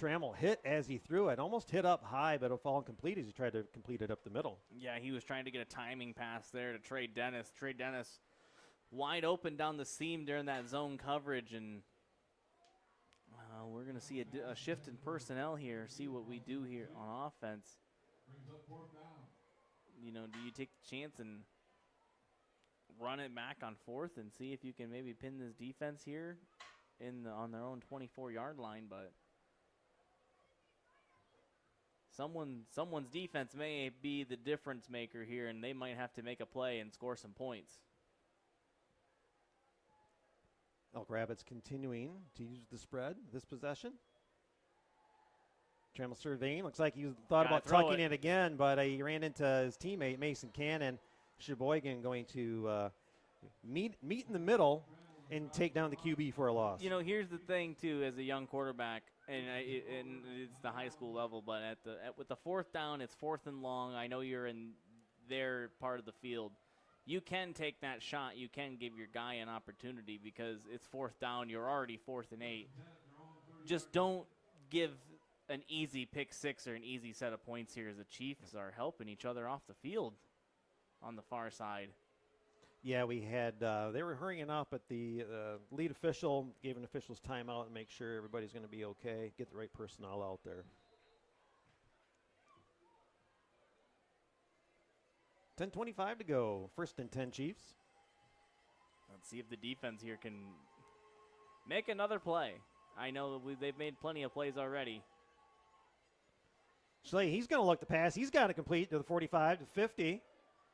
Trammell hit as he threw it. Almost hit up high, but it'll fall incomplete as he tried to complete it up the middle. Yeah, he was trying to get a timing pass there to Trey Dennis. Trey Dennis wide open down the seam during that zone coverage, and we're going to see a shift in personnel here, see what we do here on offense. You know, do you take the chance and run it back on 4th and see if you can maybe pin this defense here on their own 24-yard line? But someone's defense may be the difference maker here, and they might have to make a play and score some points. Elk Rapids continuing to use the spread this possession. Trammell surveying. Looks like he thought about tucking it again, but he ran into his teammate, Mason Cannon. Sheboygan going to meet in the middle and take down the QB for a loss. You know, here's the thing, too, as a young quarterback, and it's the high school level, but with the 4th down, it's 4th and long. I know you're in their part of the field. You can take that shot. You can give your guy an opportunity because it's 4th down. You're already 4th and 8. Just don't give an easy pick six or an easy set of points here as the Chiefs are helping each other off the field on the far side. Yeah, we had, they were hurrying up, but the lead official gave an official's timeout and make sure everybody's going to be okay, get the right personnel out there. 10:25 to go. 1st and 10 Chiefs. Let's see if the defense here can make another play. I know that they've made plenty of plays already. Schley, he's going to look to pass. He's got to complete to the 45 to 50.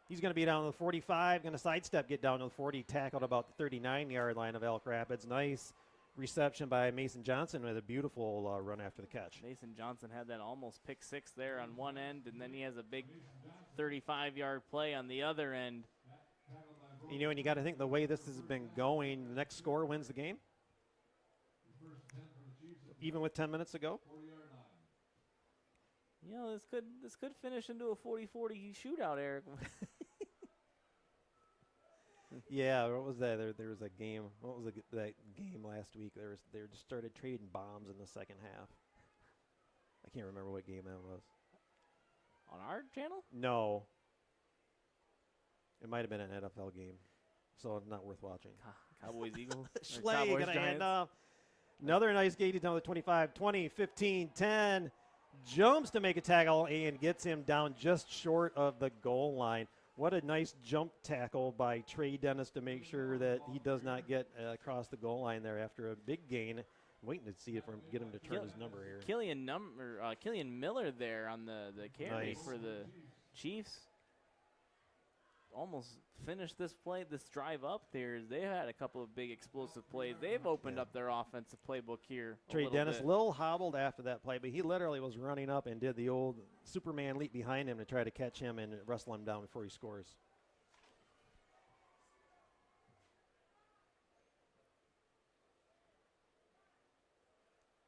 He's going to be down to the 45, going to sidestep, get down to the 40, tackled about the 39-yard line of Elk Rapids. Nice reception by Mason Johnson with a beautiful run after the catch. Mason Johnson had that almost pick six there on one end, and then he has a big 35-yard play on the other end. You know, and you got to think the way this has been going, the next score wins the game, even with 10 minutes to go. You know, this could finish into a 40-40 shootout, Eric. Yeah, what was that? There was a game. What was that game last week? They just started trading bombs in the second half. I can't remember what game that was. On our channel? No. It might have been an NFL game, so not worth watching. Cowboys, Eagles. Schley going to hand off. Another nice gate down the 25, 20, 15, 10. Jumps to make a tackle and gets him down just short of the goal line. What a nice jump tackle by Trey Dennis to make sure that he does not get across the goal line there after a big gain. I'm waiting to see if we get him to turn his number here. Killian Miller there on the carry for the Chiefs. Almost finished this drive up there. They had a couple of big explosive plays. They've opened up their offensive playbook here. Trey Dennis, a little hobbled after that play, but he literally was running up and did the old Superman leap behind him to try to catch him and wrestle him down before he scores.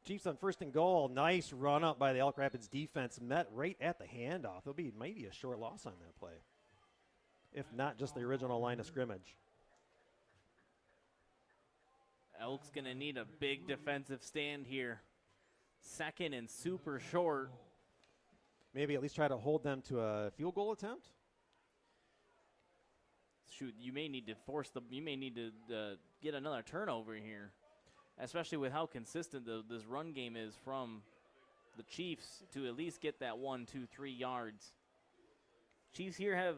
Chiefs on 1st and goal. Nice run up by the Elk Rapids defense. Met right at the handoff. There'll be maybe a short loss on that play, if not just the original line of scrimmage. Elk's going to need a big defensive stand here. 2nd and super short. Maybe at least try to hold them to a field goal attempt. Shoot, you may need to get another turnover here, especially with how consistent this run game is from the Chiefs to at least get that 1, 2, 3 yards. Chiefs here have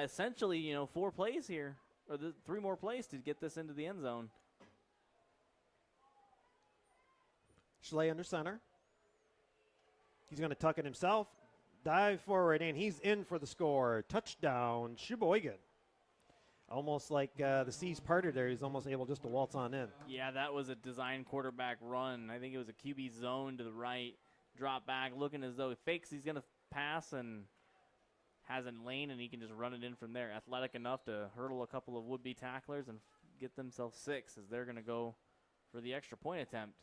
essentially, 4 plays here, or 3 more plays to get this into the end zone. Schley under center. He's going to tuck it himself, dive forward, and he's in for the score. Touchdown, Cheboygan. Almost like the seas parted there. He's almost able just to waltz on in. Yeah, that was a design quarterback run. I think it was a QB zone to the right, drop back, looking as though he fakes he's going to pass and has a lane, and he can just run it in from there. Athletic enough to hurdle a couple of would-be tacklers and get themselves 6 as they're going to go for the extra point attempt.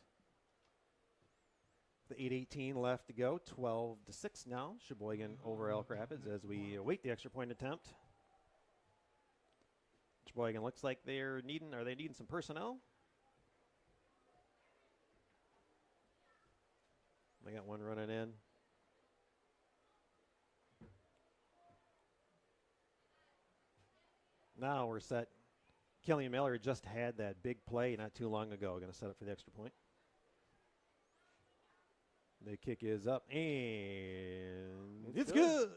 The 8:18 left to go, 12-6 now. Cheboygan over Elk Rapids as we await the extra point attempt. Cheboygan looks like are they needing some personnel? They got one running in. Now we're set. Killian Miller just had that big play not too long ago. Going to set up for the extra point. The kick is up, and it's good.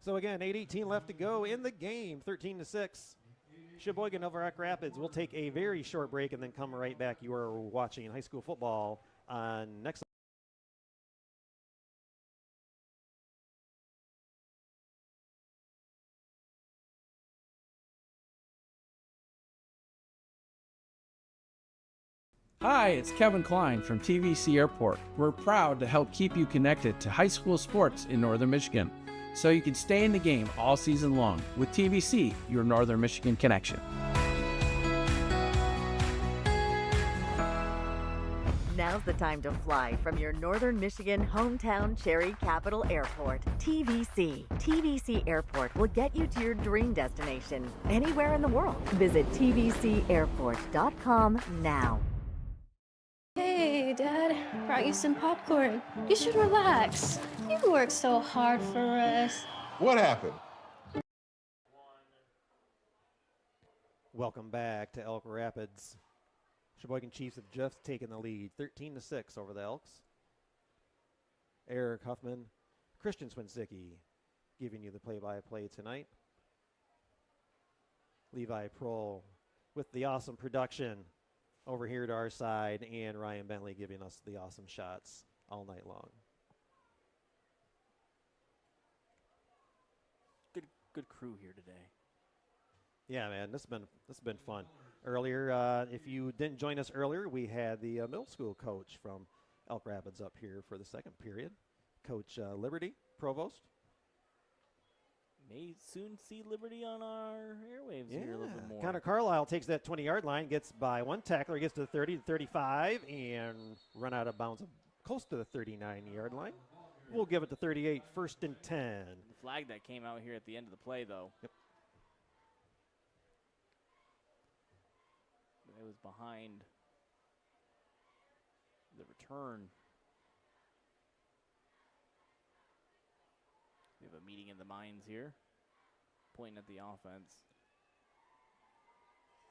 So again, 8:18 left to go in the game, 13-6. Cheboygan over Elk Rapids. We'll take a very short break and then come right back. You are watching high school football on Next. Hi, it's Kevin Klein from TVC Airport. We're proud to help keep you connected to high school sports in Northern Michigan, so you can stay in the game all season long with TVC, your Northern Michigan connection. Now's the time to fly from your Northern Michigan hometown Cherry Capital Airport. TVC. TVC Airport will get you to your dream destination anywhere in the world. Visit tvcairport.com now. Hey, Sorry, Dad. Brought you some popcorn. You should relax. You worked so hard for us. What happened? Welcome back to Elk Rapids. Cheboygan Chiefs have just taken the lead, 13-6 over the Elks. Eric Huffman, Christian Swinsicki giving you the play-by-play tonight. Levi Prohl with the awesome production over here to our side, and Ryan Bentley giving us the awesome shots all night long. Good crew here today. Yeah, man, this has been fun. Earlier, if you didn't join us earlier, we had the middle school coach from Elk Rapids up here for the second period, Coach Liberty Provost. May soon see Liberty on our airwaves here a little bit more. Connor Carlisle takes that 20-yard line, gets by one tackler, gets to the 30 to 35, and run out of bounds close to the 39-yard line. We'll give it to 38, 1st and 10. The flag that came out here at the end of the play, though. Yep. It was behind the return. We have a meeting in the minds here, pointing at the offense.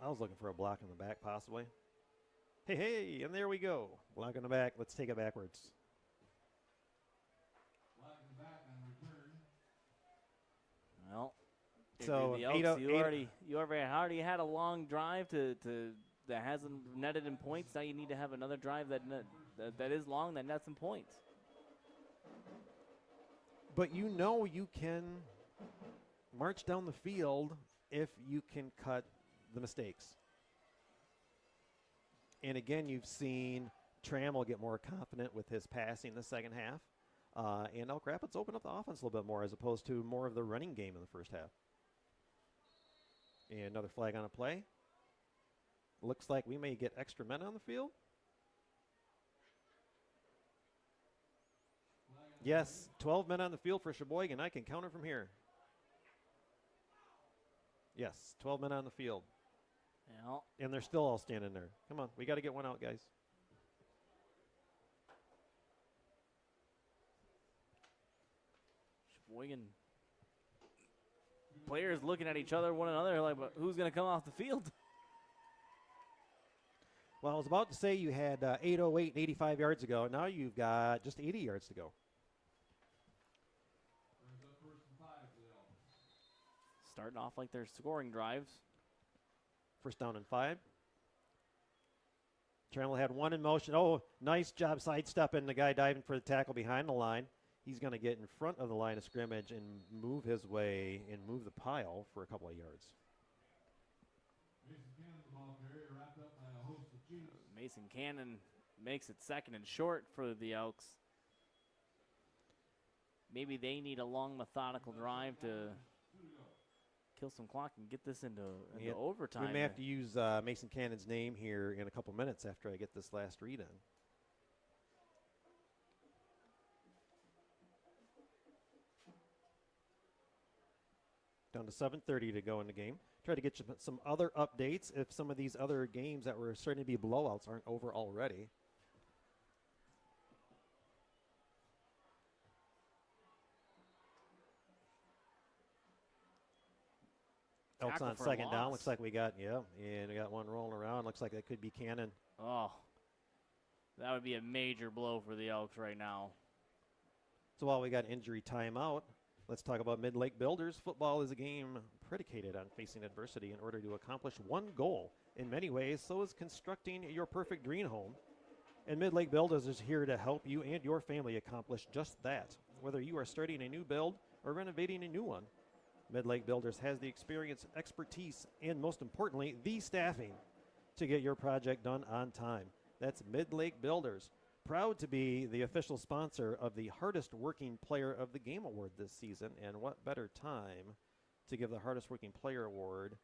I was looking for a block in the back, possibly. Hey, and there we go. Block in the back. Let's take it backwards. Well, so the Elks, you already had a long drive that hasn't netted in points. Now you need to have another drive that is long that nets some points. But you know you can march down the field if you can cut the mistakes. And again, you've seen Trammell get more confident with his passing the second half. And Elk Rapids open up the offense a little bit more as opposed to more of the running game in the first half. And another flag on a play. Looks like we may get extra men on the field. Yes, 12 men on the field for Cheboygan. I can count it from here. Yes, 12 men on the field. Yeah. And they're still all standing there. Come on, we got to get one out, guys. Cheboygan players looking at each other, one another, like, but who's going to come off the field? Well, I was about to say you had 808 and 85 yards ago. Now you've got just 80 yards to go. Starting off like they're scoring drives. First down and 5. Trammell had one in motion. Oh, nice job sidestepping the guy diving for the tackle behind the line. He's going to get in front of the line of scrimmage and move his way and move the pile for a couple of yards. Mason Cannon makes it 2nd and short for the Elks. Maybe they need a long, methodical drive to kill some clock and get this into overtime. We may have to use Mason Cannon's name here in a couple minutes after I get this last read in. Down to 7:30 to go in the game. Try to get you some other updates if some of these other games that were starting to be blowouts aren't over already. Elks on 2nd down. Looks like we got, and we got one rolling around. Looks like that could be Cannon. Oh, that would be a major blow for the Elks right now. So while we got injury timeout, let's talk about Mid-Lake Builders. Football is a game predicated on facing adversity in order to accomplish one goal. In many ways, so is constructing your perfect dream home. And Mid-Lake Builders is here to help you and your family accomplish just that. Whether you are starting a new build or renovating a new one, Mid-Lake Builders has the experience, expertise, and most importantly, the staffing to get your project done on time. That's Mid-Lake Builders. Proud to be the official sponsor of the Hardest Working Player of the Game Award this season, and what better time to give the Hardest Working Player Award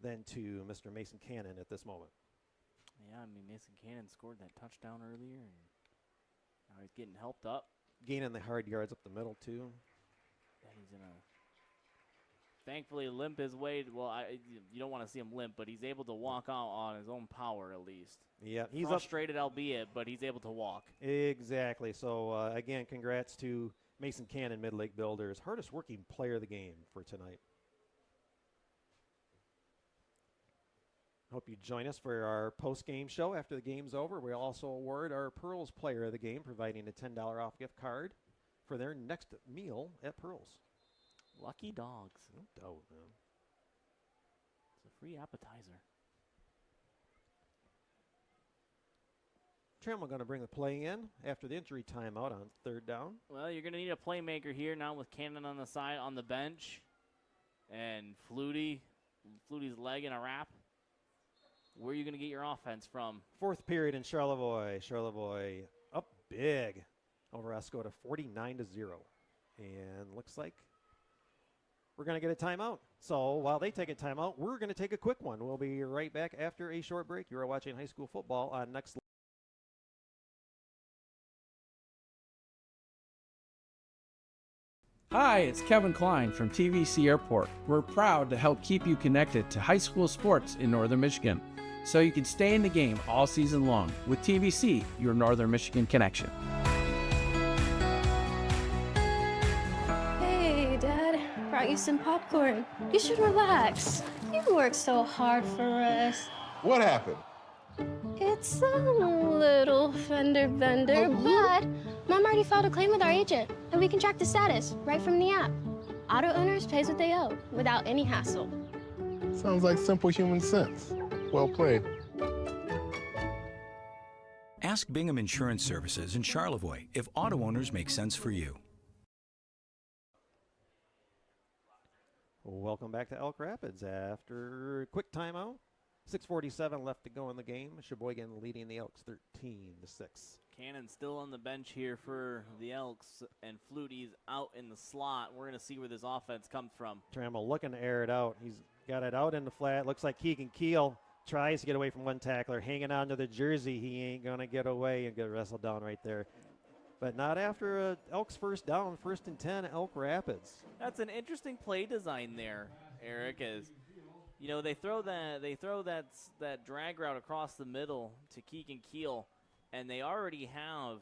than to Mr. Mason Cannon at this moment. Yeah, I mean, Mason Cannon scored that touchdown earlier, and now he's getting helped up. Gaining the hard yards up the middle, too. And he's in a thankfully limp his way. Well, you don't want to see him limp, but he's able to walk out on his own power at least. Yeah, he's frustrated, albeit, but he's able to walk. Exactly. So, again, congrats to Mason Cannon, Mid-Lake Builders. Hardest working player of the game for tonight. Hope you join us for our post-game show after the game's over. We'll also award our Pearls Player of the Game, providing a $10 off gift card for their next meal at Pearls. Lucky dogs. No doubt, man. It's a free appetizer. Trammell going to bring the play in after the injury timeout on 3rd down. Well, you're going to need a playmaker here now with Cannon on the side on the bench. And Fluty's leg in a wrap. Where are you going to get your offense from? 4th period in Charlevoix. Charlevoix up big over Escoda, 49-0. And looks like we're going to get a timeout. So while they take a timeout, we're going to take a quick one. We'll be right back after a short break. You are watching high school football on Next. Hi, it's Kevin Klein from TVC Airport. We're proud to help keep you connected to high school sports in Northern Michigan, so you can stay in the game all season long with TVC, your Northern Michigan connection. Hey, Dad. Brought you some popcorn. You should relax. You worked so hard for us. What happened? It's a little fender bender, but Mom already filed a claim with our agent, and we can track the status right from the app. Auto owners pays what they owe without any hassle. Sounds like simple human sense. Well played. Ask Bingham Insurance Services in Charlevoix if auto owners make sense for you. Welcome back to Elk Rapids after a quick timeout. 6:47 left to go in the game. Cheboygan leading the Elks 13-6. Cannon still on the bench here for the Elks, and Fluty's out in the slot. We're going to see where this offense comes from. Trammell looking to air it out. He's got it out in the flat. Looks like Keegan Keel tries to get away from one tackler, hanging on to the jersey. He ain't going to get away and get wrestled down right there. But not after Elks first down, 1st and 10, Elk Rapids. That's an interesting play design there, Eric, as you know, they throw that drag route across the middle to Keegan Keel, and they already have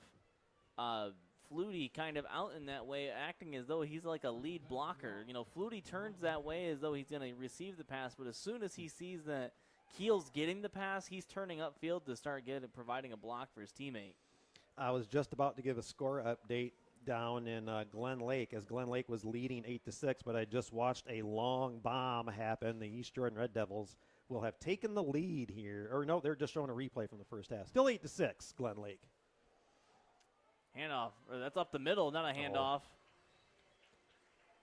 Fluty kind of out in that way, acting as though he's like a lead blocker. You know, Fluty turns that way as though he's going to receive the pass, but as soon as he sees that Keel's getting the pass, he's turning upfield to start providing a block for his teammate. I was just about to give a score update down in Glen Lake, as Glen Lake was leading 8-6, but I just watched a long bomb happen. The East Jordan Red Devils will have taken the lead here. Or no, they're just showing a replay from the first half. Still 8-6, Glen Lake. Handoff. Or that's up the middle, not a handoff.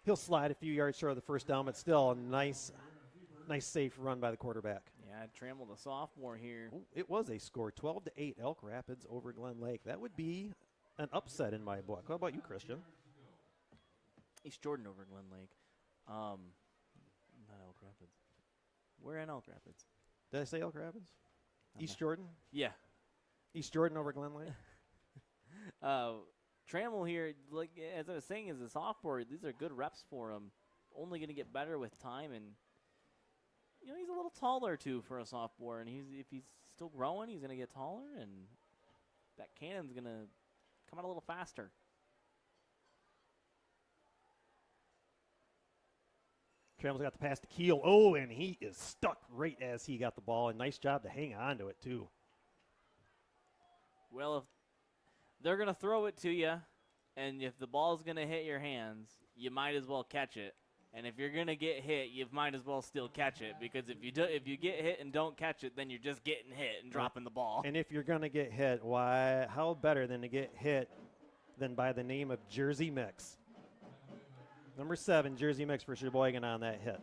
He'll slide a few yards short of the first down, but still a nice safe run by the quarterback. Yeah, Trammell, the sophomore here. Ooh, it was a score, 12-8, Elk Rapids over Glen Lake. That would be an upset in my book. How about you, Christian? East Jordan over Glen Lake. Not Elk Rapids. We're in Elk Rapids. Did I say Elk Rapids? East Jordan? Yeah. East Jordan over Glen Lake? Trammell here, like as I was saying, as a sophomore, these are good reps for him. Only going to get better with time, and you know he's a little taller too for a sophomore, and if he's still growing, he's going to get taller, and that cannon's going to come out a little faster. Trammell's got the pass to Keel. Oh, and he is stuck right as he got the ball, and nice job to hang on to it too. Well, if they're going to throw it to you, and if the ball's going to hit your hands, you might as well catch it. And if you're going to get hit, you might as well still catch it, because if you get hit and don't catch it, then you're just getting hit and dropping the ball. And if you're going to get hit, why? How better than to get hit than by the name of Jersey Mix? Number 7, Jersey Mix for Cheboygan on that hit.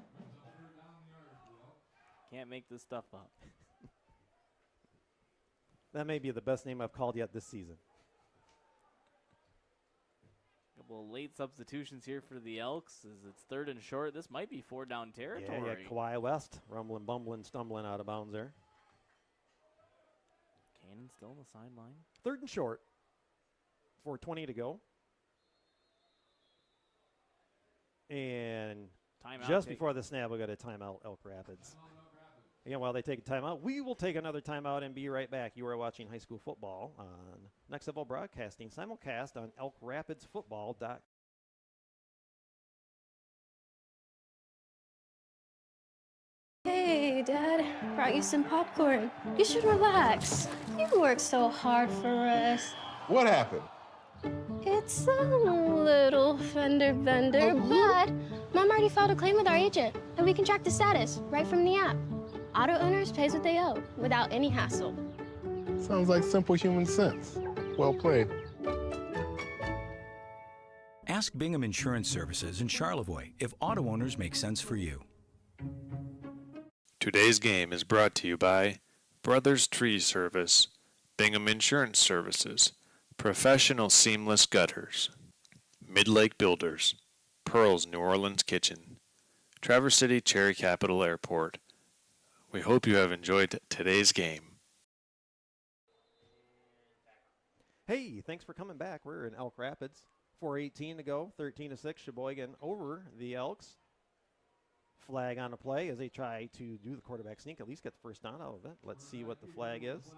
Can't make this stuff up. That may be the best name I've called yet this season. Couple of late substitutions here for the Elks as it's 3rd and short. This might be 4-down territory. Yeah, Kawhi West rumbling, bumbling, stumbling out of bounds there. Cannon still on the sideline. 3rd and short. 4:20 to go. And Timeout. Just before the snap, we got a timeout, Elk Rapids. Again, while they take a timeout, we will take another timeout and be right back. You are watching high school football on Next Level Broadcasting, simulcast on elkrapidsfootball.com. Hey, Dad. Brought you some popcorn. You should relax. You worked so hard for us. What happened? It's a little fender bender, but Mom already filed a claim with our agent, and we can track the status right from the app. Auto owners pays what they owe without any hassle. Sounds like simple human sense. Well played. Ask Bingham Insurance Services in Charlevoix if auto owners make sense for you. Today's game is brought to you by Brothers Tree Service, Bingham Insurance Services, Professional Seamless Gutters, Mid-Lake Builders, Pearl's New Orleans Kitchen, Traverse City Cherry Capital Airport. We hope you have enjoyed today's game. Hey, thanks for coming back. We're in Elk Rapids. 4:18 to go, 13-6, Cheboygan over the Elks. Flag on the play as they try to do the quarterback sneak, at least get the first down out of it. Let's see what the flag is.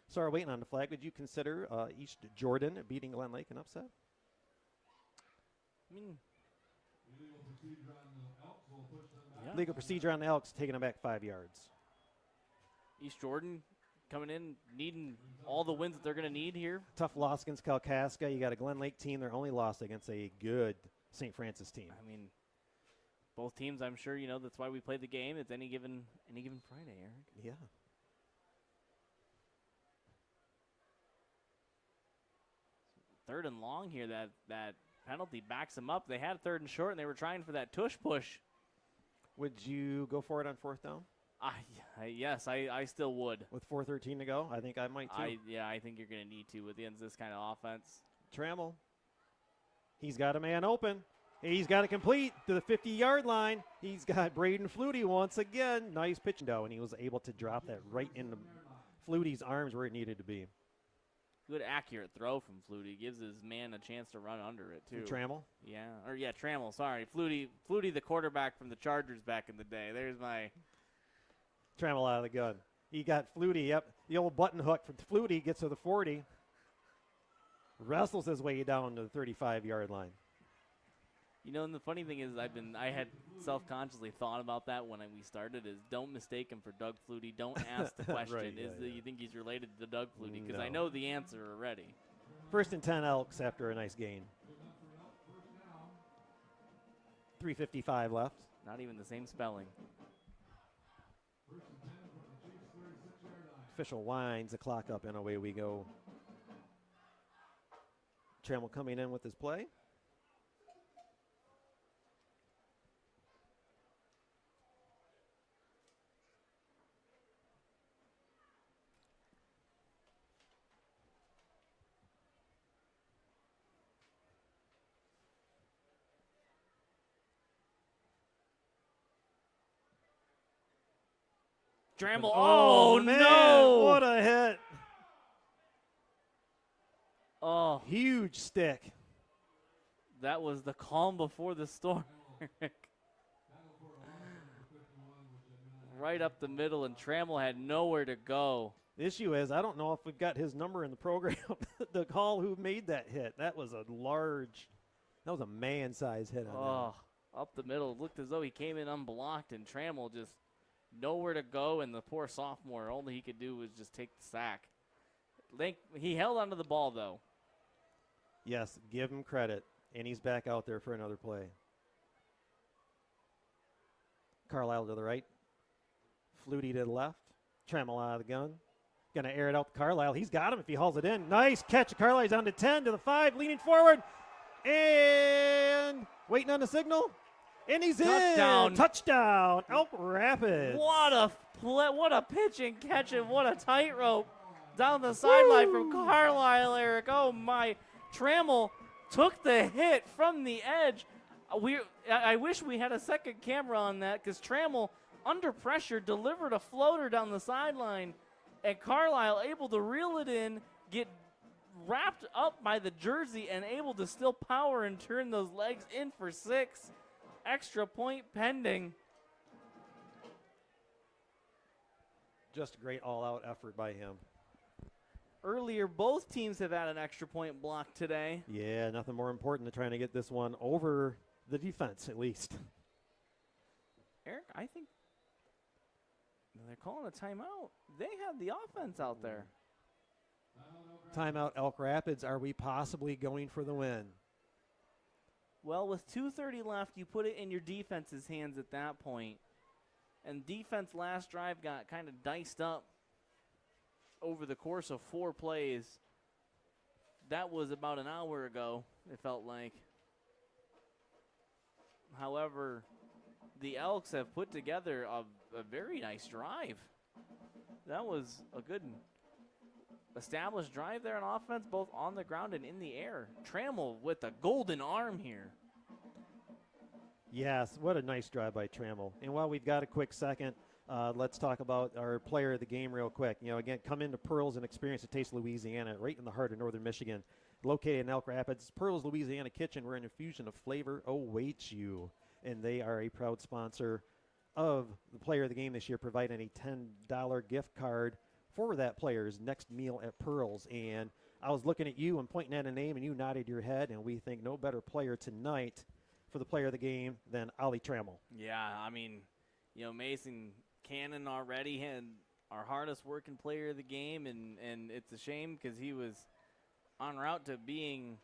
Sorry, waiting on the flag. Would you consider East Jordan beating Glen Lake an upset? I mean, yeah. Legal procedure on the Elks, taking them back 5 yards. East Jordan coming in, needing all the wins that they're going to need here. Tough loss against Kalkaska. You got a Glen Lake team. They're only lost against a good St. Francis team. I mean, both teams, I'm sure, you know, that's why we play the game. It's any given Friday, Eric. Yeah. Third and long here. That penalty backs them up. They had third and short, and they were trying for that tush push. Would you go for it on fourth down? Yes, I still would. With 4:13 to go? I think I might too. I think you're going to need to with this kind of offense. Trammell. He's got a man open. He's got to complete to the 50-yard line. He's got Braden Flutie once again. Nice pitch down, and he was able to drop that right into Flutie's arms where it needed to be. Good accurate throw from Flutie. Gives his man a chance to run under it, too. Trammell? Yeah, Trammell, sorry. Flutie, the quarterback from the Chargers back in the day. There's my... Trammell out of the gun. He got Flutie, yep. The old button hook from Flutie gets to the 40. Wrestles his way down to the 35-yard line. You know, and the funny thing is I had self-consciously thought about that when we started is don't mistake him for Doug Flutie. Don't ask the question, Right, you think he's related to Doug Flutie? Because I know the answer already. 1st and 10 Elks after a nice gain. 3:55 left. Not even the same spelling. Official winds the clock up, and away we go. Trammell coming in with his play. Trammell, oh man, no! What a hit. Oh. Huge stick. That was the calm before the storm. Right up the middle, and Trammell had nowhere to go. The issue is, I don't know if we've got his number in the program to call who made that hit. That was a man-sized hit on that. Up the middle. It looked as though he came in unblocked, and Trammell just nowhere to go, and the poor sophomore, all he could do was just take the sack. He held onto the ball, though. Yes, give him credit, and he's back out there for another play. Carlisle to the right. Flutie to the left. Trammell out of the gun. Going to air it out to Carlisle. He's got him if he hauls it in. Nice catch. Carlisle's down to 10 to the 5, leaning forward. And waiting on the signal. And he's in. Touchdown. Elk Rapids. What a pitch and catch, and what a tightrope down the sideline from Carlisle, Eric. Oh, my. Trammell took the hit from the edge. I wish we had a second camera on that because Trammell, under pressure, delivered a floater down the sideline. And Carlisle able to reel it in, get wrapped up by the jersey, and able to still power and turn those legs in for 6. Extra point pending. Just a great all-out effort by him. Earlier, both teams have had an extra point block today. Yeah, nothing more important than trying to get this one over the defense, at least. Eric, I think they're calling a timeout. They have the offense out there. Timeout, Elk Rapids. Are we possibly going for the win? Well, with 2:30 left, you put it in your defense's hands at that point. And defense last drive got kind of diced up over the course of 4 plays. That was about an hour ago, it felt like. However, the Elks have put together a very nice drive. That was a good established drive there on offense, both on the ground and in the air. Trammell with a golden arm here. Yes, what a nice drive by Trammell. And while we've got a quick second, let's talk about our player of the game real quick. You know, again, come into Pearls and experience a taste of Louisiana, right in the heart of northern Michigan. Located in Elk Rapids, Pearls Louisiana Kitchen, where an infusion of flavor awaits you. And they are a proud sponsor of the player of the game this year, providing a $10 gift card for that player's next meal at Pearls. And I was looking at you and pointing at a name, and you nodded your head, and we think no better player tonight for the player of the game than Ollie Trammell. Yeah, I mean, you know, Mason Cannon already had our hardest working player of the game, and it's a shame because he was en route to being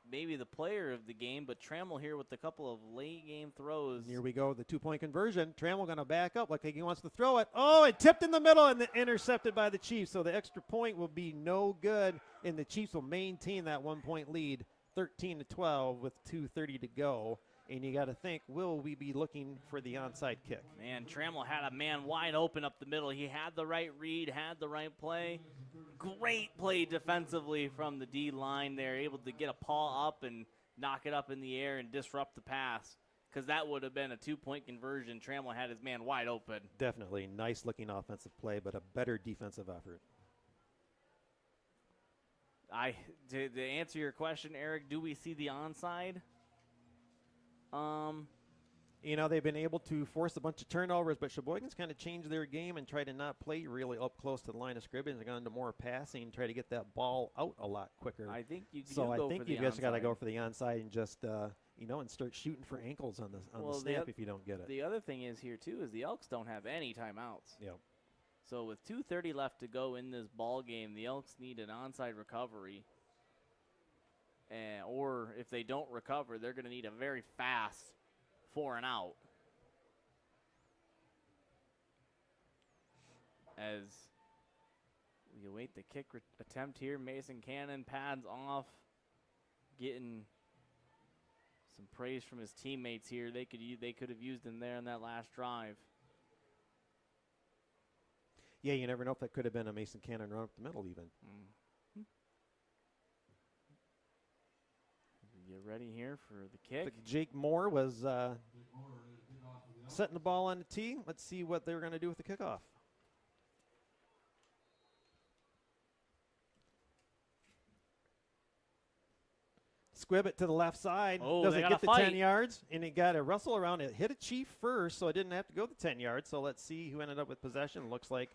maybe the player of the game, but Trammell here with a couple of late game throws. Here we go, the 2-point conversion. Trammell going to back up like he wants to throw it. Oh, it tipped in the middle and intercepted by the Chiefs. So the extra point will be no good, and the Chiefs will maintain that 1-point lead, 13-12 with 2:30 to go. And you got to think, will we be looking for the onside kick? Man, Trammell had a man wide open up the middle. He had the right read, had the right play. Great play defensively from the D line there, able to get a paw up and knock it up in the air and disrupt the pass, because that would have been a 2-point conversion. Trammell had his man wide open. Definitely nice looking offensive play, but a better defensive effort. To answer your question, Eric, do we see the onside? You know, they've been able to force a bunch of turnovers, but Cheboygan's kind of changed their game and tried to not play really up close to the line of scrimmage and gone to more passing, try to get that ball out a lot quicker. I think you so I go think for you the guys got to onside. go for the onside and just you know, and start shooting for ankles on the snap if you don't get it. The other thing is here too is the Elks don't have any timeouts. Yep. So with 2:30 left to go in this ball game, the Elks need an onside recovery. Or if they don't recover, they're going to need a very fast 4 and out. As we await the kick attempt here, Mason Cannon pads off, getting some praise from his teammates here. They could have used him there in that last drive. Yeah, you never know if that could have been a Mason Cannon run up the middle even. Get ready here for the kick. Jake Moore was setting the ball on the tee. Let's see what they're going to do with the kickoff. Squib it to the left side. Oh, doesn't they gotta get the fight. 10 yards, and it got to wrestle around. It hit a Chief first, so it didn't have to go the 10 yards. So let's see who ended up with possession. Looks like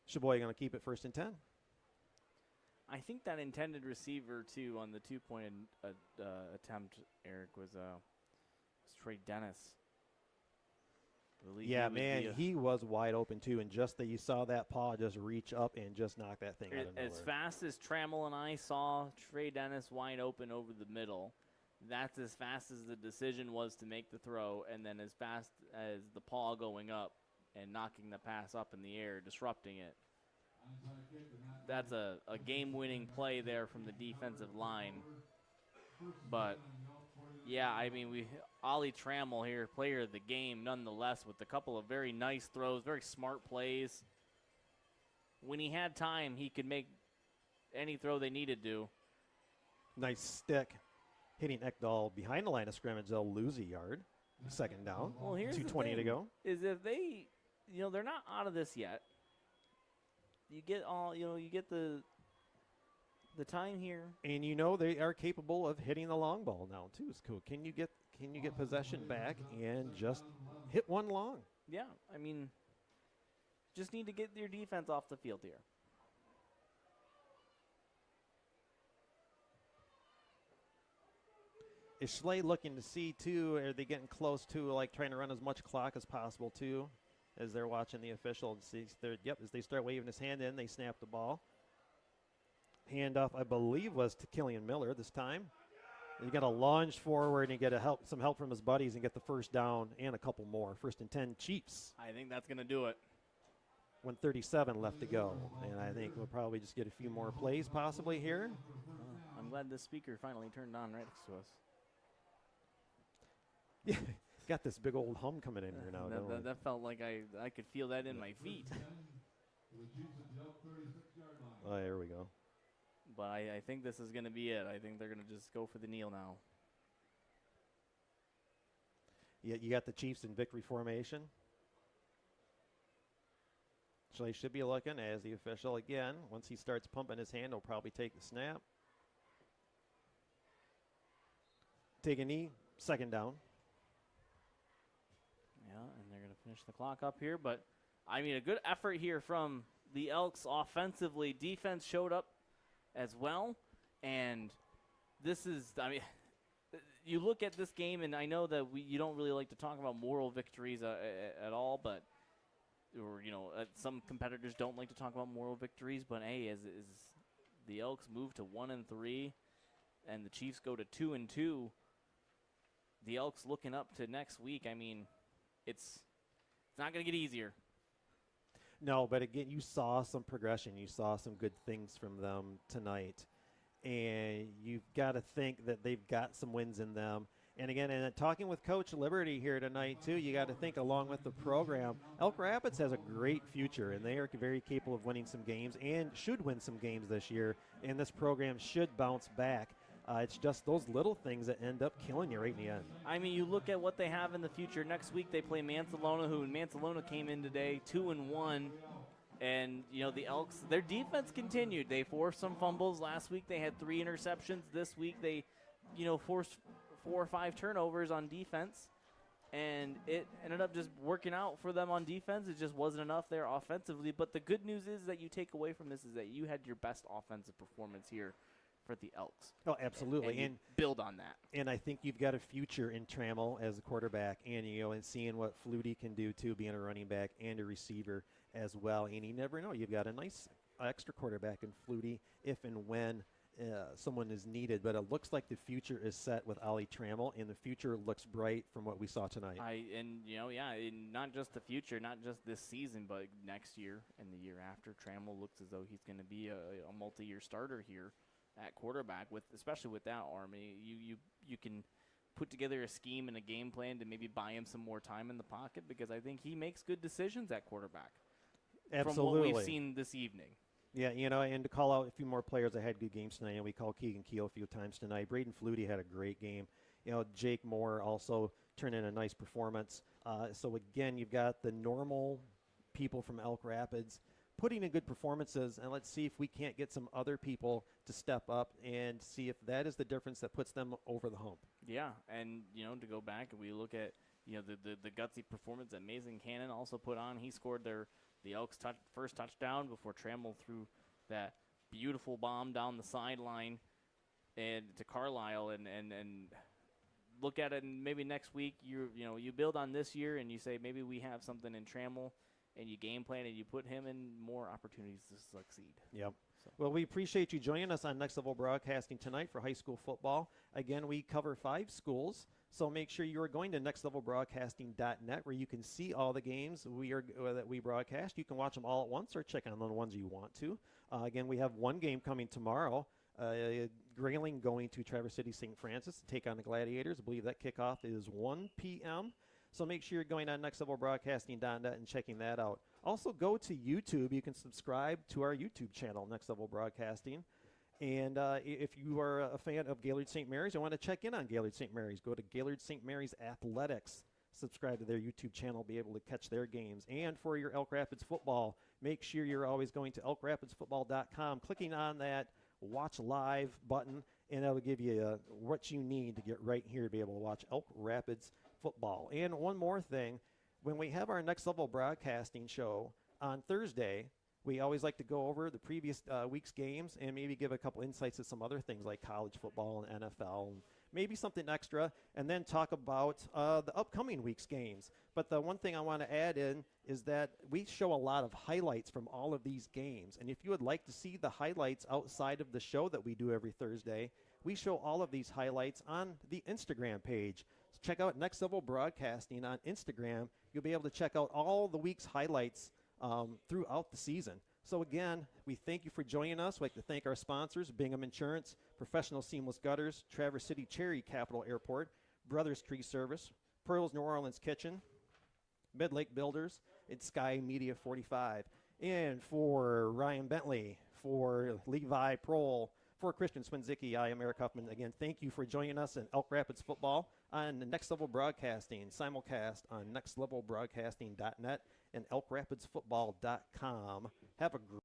Cheboygan going to keep it 1st and 10. I think that intended receiver, too, on the 2-point attempt, Eric, was Trey Dennis. Yeah, man, he was wide open, too, and just that you saw that paw just reach up and just knock that thing out of nowhere. As fast as Trammell and I saw Trey Dennis wide open over the middle, that's as fast as the decision was to make the throw, and then as fast as the paw going up and knocking the pass up in the air, disrupting it. That's a game-winning play there from the defensive line. But, yeah, I mean, Ollie Trammell here, player of the game nonetheless, with a couple of very nice throws, very smart plays. When he had time, he could make any throw they needed to. Nice stick. Hitting Ekdahl behind the line of scrimmage, they'll lose a yard. 2nd down. Well, here's 2:20 to go. Is if they, they're not out of this yet. you get the time here. And they are capable of hitting the long ball now too. So can you get possession back and just hit one long? Yeah, I mean, just need to get your defense off the field here. Is Schley looking to see, too, are they getting close to, like, trying to run as much clock as possible, too, as they're watching the official? As they start waving his hand in, they snap the ball. Handoff, I believe, was to Killian Miller this time. You got to launch forward and get some help from his buddies and get the first down and a couple more. 1st and 10, Chiefs. I think that's going to do it. 1:37 left to go. And I think we'll probably just get a few more plays possibly here. I'm glad this speaker finally turned on right next to us. Yeah, got this big old hum coming in here now. That felt like I could feel that in my feet. Oh, there we go. But I think this is going to be it. I think they're going to just go for the kneel now. Yeah, you got the Chiefs in victory formation. So they should be looking as the official again. Once he starts pumping his hand, he'll probably take the snap. Take a knee, 2nd down. Yeah, and they're going to finish the clock up here. But, I mean, a good effort here from the Elks offensively. Defense showed up as well. And this is, I mean, you look at this game, and I know that you don't really like to talk about moral victories at all, but, or, some competitors don't like to talk about moral victories. But, hey, as the Elks move to 1-3 and the Chiefs go to 2-2, the Elks looking up to next week, I mean, it's not going to get easier. No, but again, you saw some progression. You saw some good things from them tonight. And you've got to think that they've got some wins in them. And again, and talking with Coach Liberty here tonight, too, you got to think along with the program, Elk Rapids has a great future, and they are very capable of winning some games and should win some games this year. And this program should bounce back. It's just those little things that end up killing you right in the end. I mean, you look at what they have in the future. Next week they play Mansalona, who Mansalona came in today 2-1. And, the Elks, their defense continued. They forced some fumbles. Last week they had 3 interceptions. This week they, forced 4 or 5 turnovers on defense. And it ended up just working out for them on defense. It just wasn't enough there offensively. But the good news is that you take away from this is that you had your best offensive performance here for the Elks. Oh, absolutely. And build on that. And I think you've got a future in Trammell as a quarterback and, and seeing what Flutie can do, too, being a running back and a receiver as well. And you never know. You've got a nice extra quarterback in Flutie if and when someone is needed. But it looks like the future is set with Ollie Trammell, and the future looks bright from what we saw tonight. And not just the future, not just this season, but next year and the year after. Trammell looks as though he's going to be a multi-year starter here at quarterback, especially with that arm. You can put together a scheme and a game plan to maybe buy him some more time in the pocket, because I think he makes good decisions at quarterback. Absolutely. From what we've seen this evening. Yeah, and to call out a few more players that had good games tonight, and we called Keegan Keel a few times tonight. Braden Flutie had a great game. Jake Moore also turned in a nice performance. So, again, you've got the normal people from Elk Rapids putting in good performances, and let's see if we can't get some other people to step up and see if that is the difference that puts them over the hump. Yeah, and, to go back, we look at, the gutsy performance that Mason Cannon also put on. He scored the Elks' first touchdown before Trammell threw that beautiful bomb down the sideline and to Carlisle, and look at it, and maybe next week you build on this year and you say maybe we have something in Trammell, and you game plan and you put him in more opportunities to succeed. Yep. Well, we appreciate you joining us on Next Level Broadcasting tonight for high school football. Again, we cover 5 schools, so make sure you are going to nextlevelbroadcasting.net where you can see all the games that we broadcast. You can watch them all at once or check on the ones you want to. Again, we have one game coming tomorrow. Grayling going to Traverse City St. Francis to take on the Gladiators. I believe that kickoff is 1 p.m., so make sure you're going on nextlevelbroadcasting.net and checking that out. Also, go to YouTube. You can subscribe to our YouTube channel, Next Level Broadcasting. And if you are a fan of Gaylord St. Mary's, I want to check in on Gaylord St. Mary's. Go to Gaylord St. Mary's Athletics. Subscribe to their YouTube channel, be able to catch their games. And for your Elk Rapids football, make sure you're always going to elkrapidsfootball.com, clicking on that Watch Live button, and that'll give you what you need to get right here to be able to watch Elk Rapids football. And one more thing, when we have our Next Level Broadcasting show on Thursday, we always like to go over the previous week's games and maybe give a couple insights to some other things like college football and NFL, and maybe something extra, and then talk about the upcoming week's games. But the one thing I want to add in is that we show a lot of highlights from all of these games. And if you would like to see the highlights outside of the show that we do every Thursday, we show all of these highlights on the Instagram page. So check out Next Level Broadcasting on Instagram. You'll be able to check out all the week's highlights throughout the season. So again, we thank you for joining us. We'd like to thank our sponsors, Bingham Insurance, Professional Seamless Gutters, Traverse City Cherry Capital Airport, Brothers Tree Service, Pearl's New Orleans Kitchen, Mid-Lake Builders, and Sky Media 45. And for Ryan Bentley, for Levi Prohl, for Christian Swinzicki, I am Eric Huffman. Again, thank you for joining us in Elk Rapids football on the Next Level Broadcasting, simulcast on nextlevelbroadcasting.net and elkrapidsfootball.com. Have a great